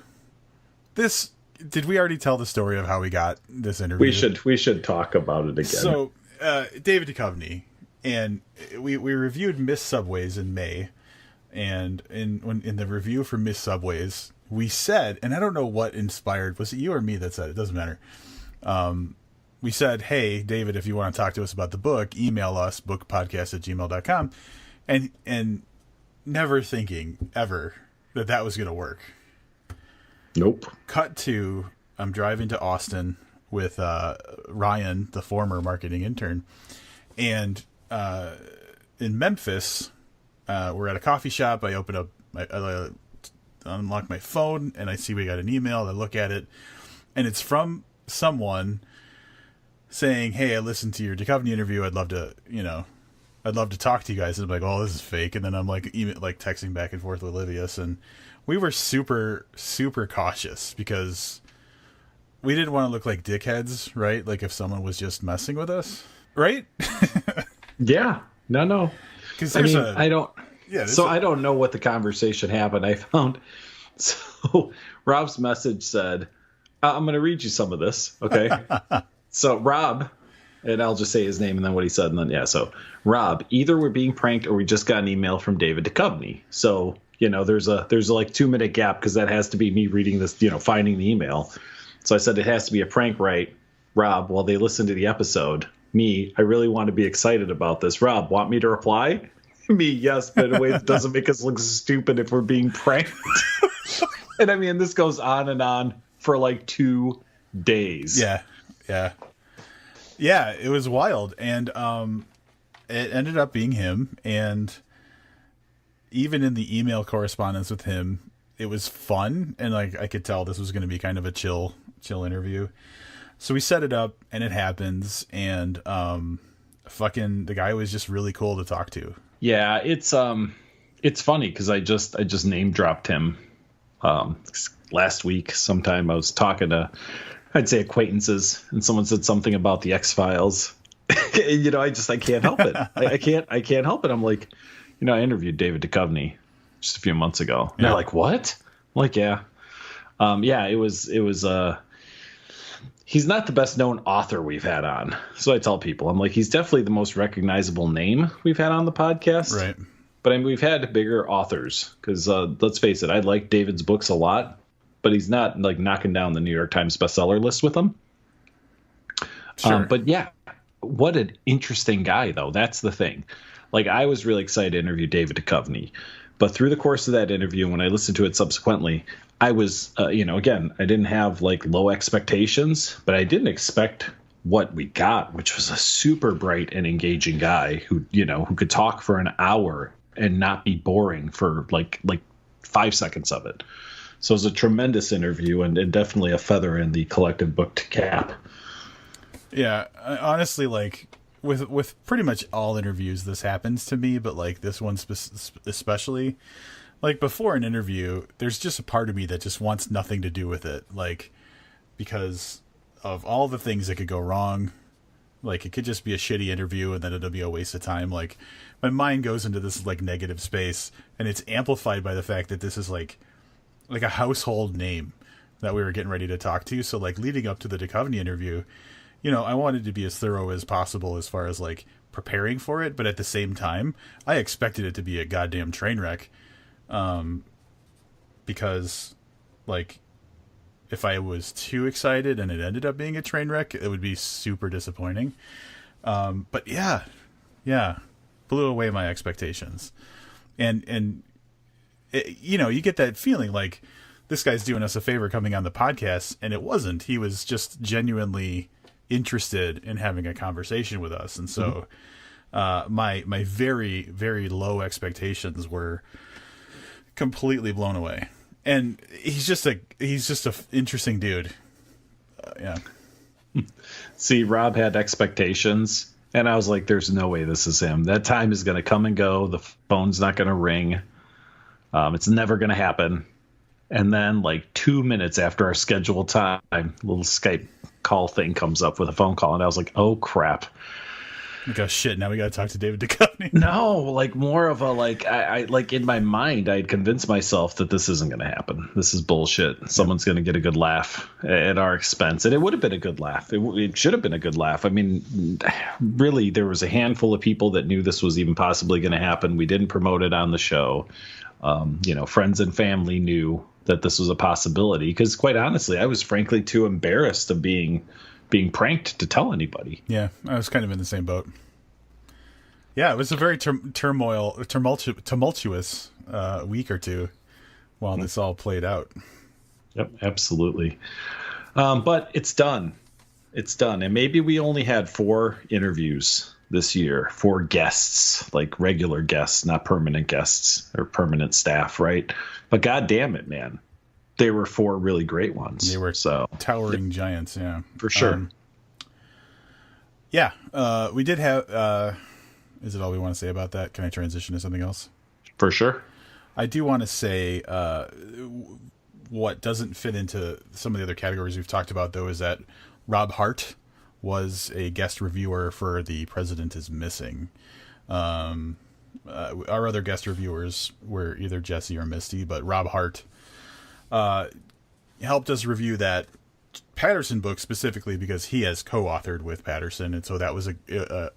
Speaker 1: Did we already tell the story of how we got this interview?
Speaker 2: We should talk about it again.
Speaker 1: So David Duchovny, and we reviewed Miss Subways in May, and in the review for Miss Subways, we said, and I don't know what inspired, was it you or me that said it? Doesn't matter. We said, hey, David, if you want to talk to us about the book, email us, bookpodcast@gmail.com. And never thinking ever that was going to work.
Speaker 2: Nope.
Speaker 1: Cut to, I'm driving to Austin with Ryan, the former marketing intern. And in Memphis, we're at a coffee shop. I open up, I unlock my phone, and I see we got an email. I look at it, and it's from someone saying, hey, I listened to your Duchovny interview. I'd love to talk to you guys. And I'm like, oh, this is fake. And then I'm like, texting back and forth with Livius, and we were super, super cautious because we didn't want to look like dickheads, right? Like if someone was just messing with us, right?
Speaker 2: Yeah. No.
Speaker 1: Because
Speaker 2: I don't know what the conversation happened. I found, so Rob's message said, I'm going to read you some of this. Okay. So Rob, and I'll just say his name and then what he said. And then, so Rob, either we're being pranked or we just got an email from David Duchovny. So, there's a like 2-minute gap because that has to be me reading this, finding the email. So I said, it has to be a prank, right? Rob, while they listen to the episode, me, I really want to be excited about this. Rob, want me to reply? Me, yes, but in a way that doesn't make us look stupid if we're being pranked. And I mean, this goes on and on for like 2 days.
Speaker 1: Yeah. It was wild. And it ended up being him. And even in the email correspondence with him, it was fun. And like, I could tell this was going to be kind of a chill interview. So we set it up and it happens. And the guy was just really cool to talk to. Yeah.
Speaker 2: It's funny because I just name dropped him last week. Sometime I was talking to, I'd say, acquaintances, and someone said something about the X-Files. I can't help it. I can't help it. I'm like, I interviewed David Duchovny just a few months ago. And they're like, what? I'm like, yeah. It was he's not the best known author we've had on. So I tell people, I'm like, he's definitely the most recognizable name we've had on the podcast.
Speaker 1: Right.
Speaker 2: But I mean, we've had bigger authors because let's face it, I like David's books a lot, but he's not like knocking down the New York Times bestseller list with them.
Speaker 1: Sure.
Speaker 2: But yeah, what an interesting guy, though. That's the thing. Like, I was really excited to interview David Duchovny, but through the course of that interview, when I listened to it subsequently, I was, again, I didn't have like low expectations, but I didn't expect what we got, which was a super bright and engaging guy who could talk for an hour and not be boring for like 5 seconds of it. So it was a tremendous interview and definitely a feather in the collective book cap.
Speaker 1: Yeah, honestly, like with pretty much all interviews, this happens to me, but like this one especially, like before an interview, there's just a part of me that just wants nothing to do with it, like because of all the things that could go wrong. Like it could just be a shitty interview and then it'll be a waste of time. Like my mind goes into this like negative space, and it's amplified by the fact that this is like a household name that we were getting ready to talk to. So like leading up to the Duchovny interview, I wanted to be as thorough as possible as far as like preparing for it, but at the same time, I expected it to be a goddamn train wreck. Because like if I was too excited and it ended up being a train wreck, it would be super disappointing. But yeah, blew away my expectations. And it, you get that feeling like this guy's doing us a favor coming on the podcast, and it wasn't. He was just genuinely interested in having a conversation with us. And so my very, very low expectations were completely blown away. And he's just a interesting dude. Yeah.
Speaker 2: See, Rob had expectations, and I was like, there's no way this is him. That time is going to come and go. The phone's not going to ring. It's never going to happen. And then like 2 minutes after our scheduled time, a little Skype call thing comes up with a phone call. And I was like, oh, crap.
Speaker 1: Like, oh, shit, now we got to talk to David Duchovny.
Speaker 2: No, like more of a I like in my mind, I had convinced myself that this isn't going to happen. This is bullshit. Someone's going to get a good laugh at our expense. And it would have been a good laugh. It should have been a good laugh. I mean, really, there was a handful of people that knew this was even possibly going to happen. We didn't promote it on the show. Friends and family knew that this was a possibility because, quite honestly, I was frankly too embarrassed of being pranked to tell anybody.
Speaker 1: Yeah, I was kind of in the same boat. Yeah, it was a very tumultuous week or two while this all played out.
Speaker 2: Yep, absolutely. But it's done. It's done. And maybe we only had 4 interviews this year, 4 guests, like regular guests, not permanent guests or permanent staff, right? But God damn it, man. They were 4 really great ones.
Speaker 1: They were towering giants, yeah.
Speaker 2: For sure.
Speaker 1: We did have... is it all we want to say about that? Can I transition to something else?
Speaker 2: For sure.
Speaker 1: I do want to say what doesn't fit into some of the other categories we've talked about, though, is that Rob Hart was a guest reviewer for The President is Missing. Our other guest reviewers were either Jesse or Misty, but Rob Hart helped us review that Patterson book specifically because he has co-authored with Patterson, and so that was a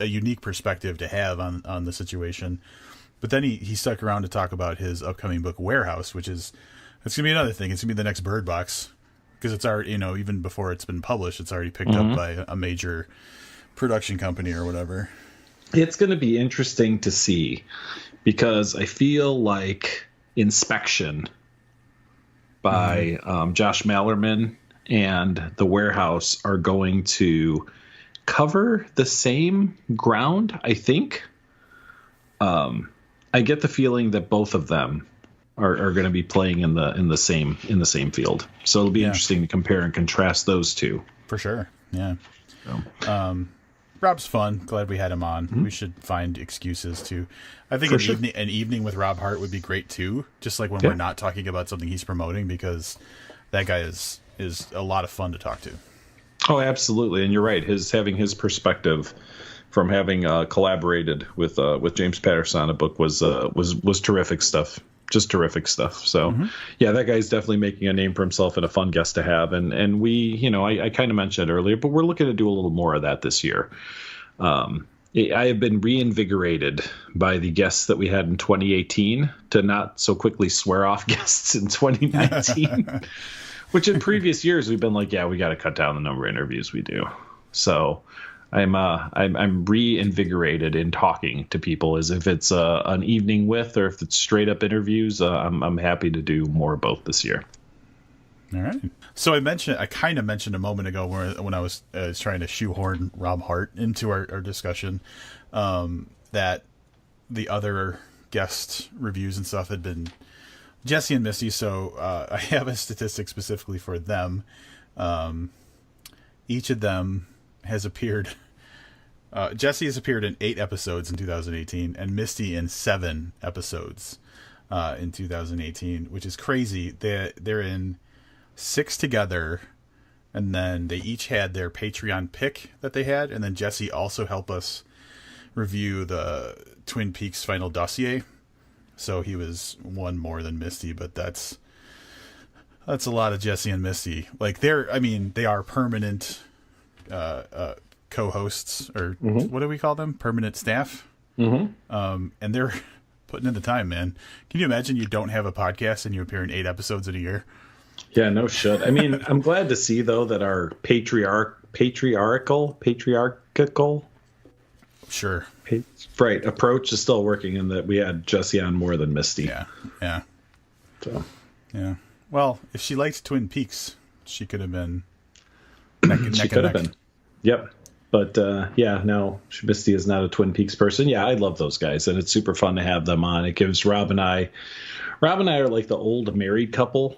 Speaker 1: unique perspective to have on the situation. But then he stuck around to talk about his upcoming book Warehouse, it's gonna be another thing. It's gonna be the next Bird Box because it's already, even before it's been published, it's already picked up by a major production company or whatever.
Speaker 2: It's going to be interesting to see because I feel like Inspection by Josh Mallerman and The Warehouse are going to cover the same ground, I think. I get the feeling that both of them are going to be playing in the same field. So it'll be interesting to compare and contrast those two.
Speaker 1: For sure. Yeah. So. Rob's fun. Glad we had him on. We should find excuses to. I think an evening with Rob Hart would be great too. Just like when we're not talking about something he's promoting, because that guy is a lot of fun to talk to.
Speaker 2: Oh, absolutely, and you're right. Having his perspective from having collaborated with James Patterson on a book was terrific stuff. Just terrific stuff. So, that guy's definitely making a name for himself and a fun guest to have. And we, I kind of mentioned it earlier, but we're looking to do a little more of that this year. I have been reinvigorated by the guests that we had in 2018 to not so quickly swear off guests in 2019, which in previous years we've been like, we got to cut down the number of interviews we do. So I'm reinvigorated in talking to people, as if it's an evening with, or if it's straight up interviews. I'm happy to do more of both this year.
Speaker 1: All right. So I kind of mentioned a moment ago when I was trying to shoehorn Rob Hart into our discussion, that the other guest reviews and stuff had been Jesse and Misty. So I have a statistic specifically for them. Each of them has appeared. Jesse has appeared in 8 episodes in 2018, and Misty in 7 episodes in 2018, which is crazy. They're in 6 together, and then they each had their Patreon pick that they had, and then Jesse also helped us review the Twin Peaks Final Dossier. So he was one more than Misty, but that's a lot of Jesse and Misty. Like they are permanent co-hosts, or what do we call them? Permanent staff. And they're putting in the time, man. Can you imagine you don't have a podcast and you appear in 8 episodes in a year?
Speaker 2: Yeah, no shit. I mean, I'm glad to see though that our patriarchal
Speaker 1: Sure.
Speaker 2: Right approach is still working, and that we had Jesse on more than Misty.
Speaker 1: Yeah.
Speaker 2: So
Speaker 1: Yeah. Well, if she liked Twin Peaks, she could have been
Speaker 2: she could have been. Yep. But no, Misty is not a Twin Peaks person. Yeah, I love those guys, and it's super fun to have them on. It gives Rob and I are like the old married couple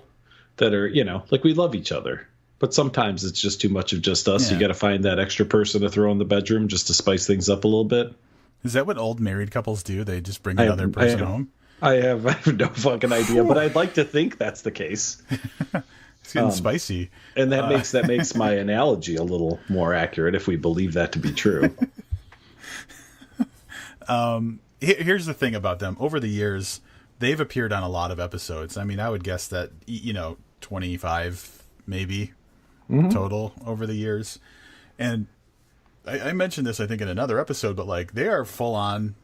Speaker 2: that are, like we love each other. But sometimes it's just too much of just us.
Speaker 1: Yeah.
Speaker 2: You got to find that extra person to throw in the bedroom just to spice things up a little bit.
Speaker 1: Is that what old married couples do? They just bring another person home?
Speaker 2: I have no fucking idea, but I'd like to think that's the case.
Speaker 1: It's getting spicy.
Speaker 2: And that makes my analogy a little more accurate if we believe that to be true.
Speaker 1: Here's the thing about them. Over the years, they've appeared on a lot of episodes. I mean, I would guess that, 25 maybe total over the years. And I mentioned this, I think, in another episode, but like they are full on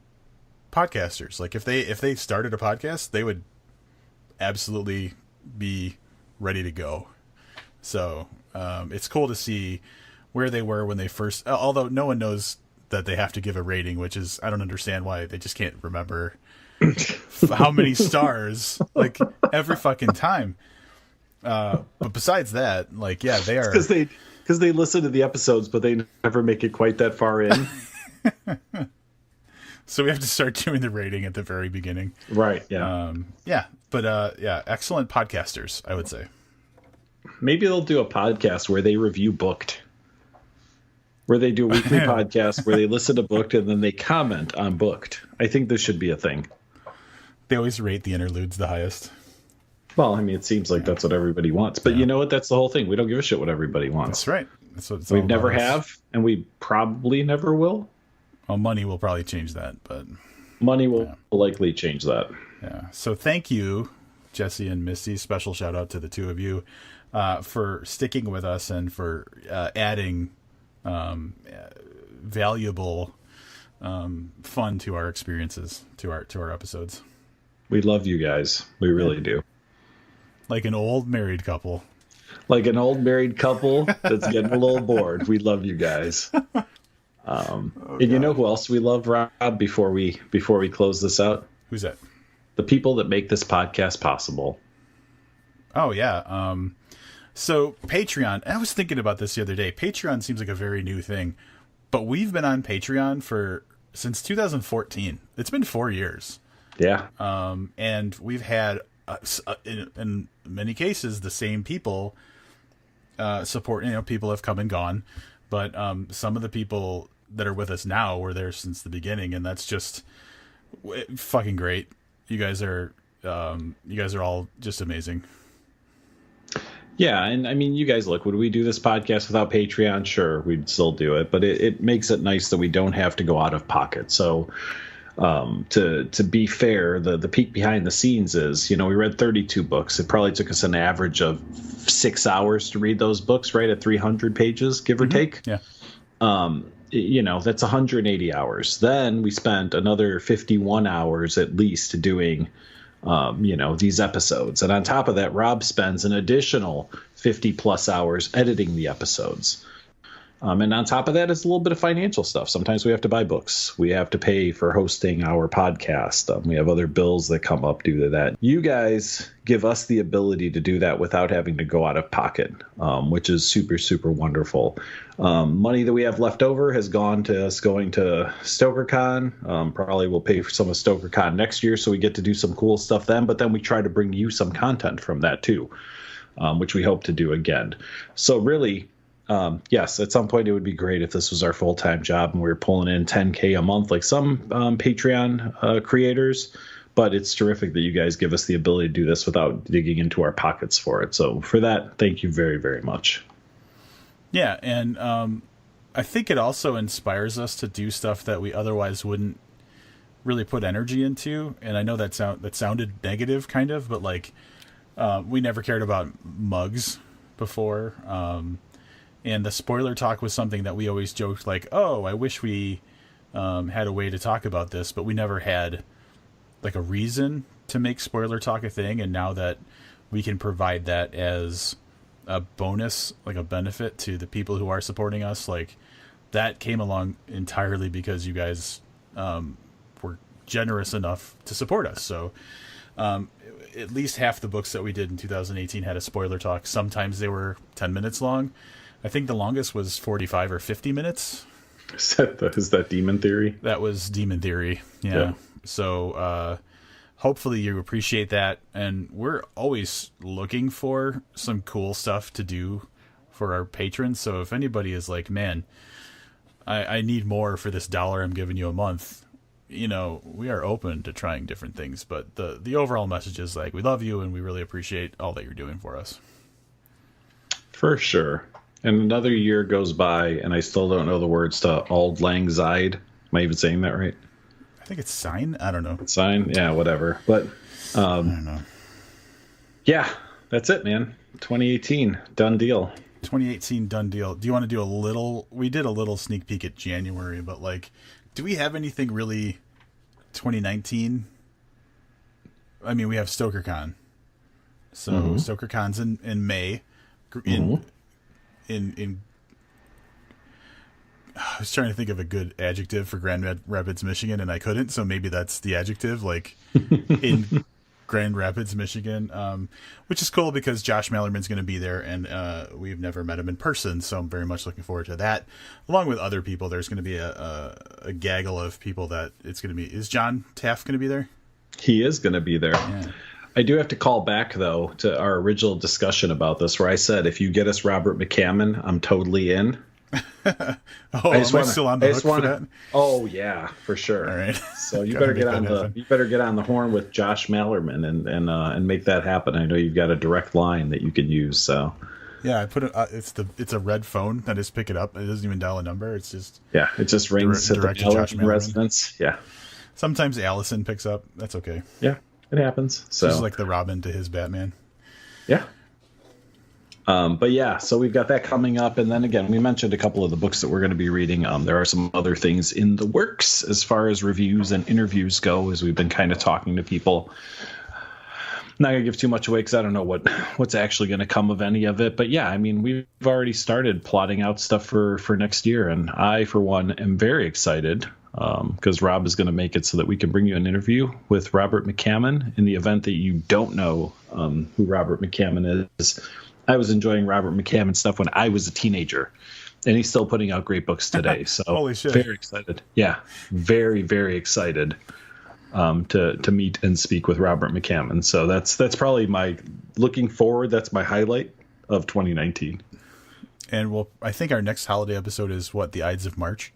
Speaker 1: podcasters. Like if they started a podcast, they would absolutely be ready to go. So it's cool to see where they were when they first, although no one knows that they have to give a rating, which is, I don't understand why they just can't remember how many stars, like every fucking time. But besides that, like, yeah, they are,
Speaker 2: because they listen to the episodes, but they never make it quite that far in.
Speaker 1: So we have to start doing the rating at the very beginning.
Speaker 2: Right. Yeah.
Speaker 1: Excellent podcasters, I would say.
Speaker 2: Maybe they'll do a podcast where they review Booked, where they do a weekly podcast where they listen to Booked and then they comment on Booked. I think this should be a thing.
Speaker 1: They always rate the interludes the highest.
Speaker 2: Well, I mean, it seems like that's what everybody wants. But you know what? That's the whole thing. We don't give a shit what everybody wants.
Speaker 1: That's right. That's what it's
Speaker 2: we
Speaker 1: all
Speaker 2: never
Speaker 1: about.
Speaker 2: have, and we probably never will.
Speaker 1: Well, money will probably change that, but
Speaker 2: money will likely change that.
Speaker 1: Yeah. So thank you, Jesse and Misty. Special shout out to the two of you for sticking with us and for adding valuable fun to our experiences, to our episodes.
Speaker 2: We love you guys. We really do.
Speaker 1: Like an old married couple.
Speaker 2: Like an old married couple that's getting a little bored. We love you guys. And you know who else we love, Rob, before we close this out?
Speaker 1: Who's that?
Speaker 2: The people that make this podcast possible.
Speaker 1: Oh, yeah. So Patreon, I was thinking about this the other day. Patreon seems like a very new thing, but we've been on Patreon since 2014. It's been 4 years.
Speaker 2: Yeah.
Speaker 1: And we've had, in many cases, the same people support. People have come and gone, but some of the people that are with us now were there since the beginning, and that's just fucking great. You guys are all just amazing.
Speaker 2: Yeah, and I mean, you guys, look, would we do this podcast without Patreon? Sure, we'd still do it, but it makes it nice that we don't have to go out of pocket. So to be fair, the peek behind the scenes is, we read 32 books. It probably took us an average of 6 hours to read those books, right, at 300 pages, give or take.
Speaker 1: Yeah.
Speaker 2: That's 180 hours. Then we spent another 51 hours at least doing these episodes. And on top of that, Rob spends an additional 50 plus hours editing the episodes. And on top of that, it's a little bit of financial stuff. Sometimes we have to buy books. We have to pay for hosting our podcast. We have other bills that come up due to that. You guys give us the ability to do that without having to go out of pocket, which is super, super wonderful. Money that we have left over has gone to us going to StokerCon. Probably we'll pay for some of StokerCon next year, so we get to do some cool stuff then. But then we try to bring you some content from that too, which we hope to do again. So really, yes, at some point it would be great if this was our full-time job and we were pulling in $10K a month like some Patreon creators. But it's terrific that you guys give us the ability to do this without digging into our pockets for it. So for that, thank you very, very much.
Speaker 1: Yeah, and I think it also inspires us to do stuff that we otherwise wouldn't really put energy into. And I know that sounded negative, kind of, but like we never cared about mugs before. And the spoiler talk was something that we always joked like, oh, I wish we had a way to talk about this, but we never had like a reason to make spoiler talk a thing. And now that we can provide that as a bonus, like a benefit to the people who are supporting us, like that came along entirely because you guys were generous enough to support us. So at least half the books that we did in 2018 had a spoiler talk. Sometimes they were 10 minutes long. I think the longest was 45 or 50 minutes.
Speaker 2: Is that Demon Theory?
Speaker 1: That was Demon Theory. Yeah. So hopefully you appreciate that. And we're always looking for some cool stuff to do for our patrons. So if anybody is like, man, I need more for this $1 I'm giving you a month, you know, we are open to trying different things. But the overall message is like, we love you and we really appreciate all that you're doing for us.
Speaker 2: For sure. And another year goes by, and I still don't know the words to Auld Lang Syne. Am I even saying that right?
Speaker 1: I think it's Sign. I don't know.
Speaker 2: Sign? Yeah, whatever. But,
Speaker 1: I don't know.
Speaker 2: Yeah, that's it, man. 2018, done deal.
Speaker 1: 2018, done deal. Do you want to do a little... We did a little sneak peek at January, but, like, do we have anything really 2019? I mean, we have StokerCon. So, StokerCon's in May. In I was trying to think of a good adjective for Grand Rapids, Michigan, and I couldn't, so maybe that's the adjective, like in Grand Rapids, Michigan, which is cool because Josh Mallerman's going to be there, and we've never met him in person, so I'm very much looking forward to that. Along with other people, there's going to be a gaggle of people that it's going to be. Is John Taft going to be there?
Speaker 2: He is going to be there.
Speaker 1: Yeah.
Speaker 2: I do have to call back, though, to our original discussion about this, where I said, if you get us Robert McCammon, I'm totally in.
Speaker 1: Am I still on the hook for that?
Speaker 2: Oh, yeah, for sure.
Speaker 1: All right.
Speaker 2: So you better get on the horn with Josh Mallerman and make that happen. I know you've got a direct line that you can use. So
Speaker 1: yeah, I put it. It's a red phone. I just pick it up. It doesn't even dial a number. It's just
Speaker 2: it just rings at the Mallerman residence. Yeah.
Speaker 1: Sometimes Allison picks up. That's okay.
Speaker 2: Yeah. It happens. So
Speaker 1: this is like the Robin to his Batman.
Speaker 2: Yeah. But yeah, so we've got that coming up. And then again, we mentioned a couple of the books that we're going to be reading. There are some other things in the works as far as reviews and interviews go, as we've been kind of talking to people. I'm not going to give too much away because I don't know what's actually going to come of any of it. But yeah, I mean, we've already started plotting out stuff for next year. And I, for one, am very excited. Because Rob is going to make it so that we can bring you an interview with Robert McCammon. In the event that you don't know who Robert McCammon is, I was enjoying Robert McCammon stuff when I was a teenager, and he's still putting out great books today. So
Speaker 1: holy shit.
Speaker 2: Very excited. Yeah, very, very excited to meet and speak with Robert McCammon. So that's probably my looking forward. That's my highlight of 2019.
Speaker 1: And I think our next holiday episode is what, the Ides of March.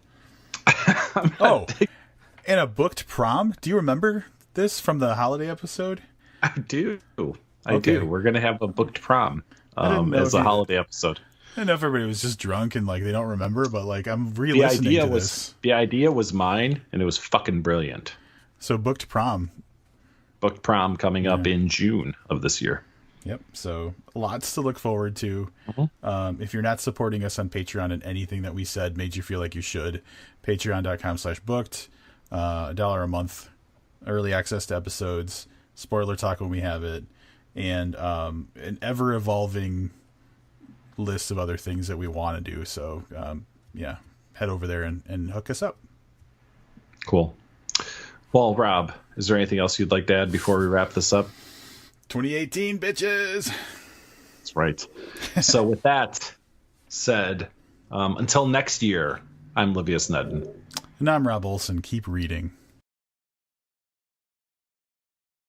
Speaker 1: And a booked prom. Do you remember this from the holiday episode?
Speaker 2: I do. I do. We're gonna have a booked prom as a holiday episode.
Speaker 1: I don't know if everybody was just drunk and like they don't remember, but like I'm re-listening to this.
Speaker 2: The idea was mine, and it was fucking brilliant.
Speaker 1: So booked prom.
Speaker 2: Booked prom coming up in June of this year.
Speaker 1: Yep. So lots to look forward to. If you're not supporting us on Patreon and anything that we said made you feel like you should, patreon.com/booked, $1 a month, early access to episodes, spoiler talk when we have it, and an ever evolving list of other things that we want to do. So head over there and hook us up.
Speaker 2: Cool. Well, Rob, is there anything else you'd like to add before we wrap this up?
Speaker 1: 2018, bitches.
Speaker 2: That's right. So with that said, until next year, I'm Livius Nedden.
Speaker 1: And I'm Rob Olson. Keep reading.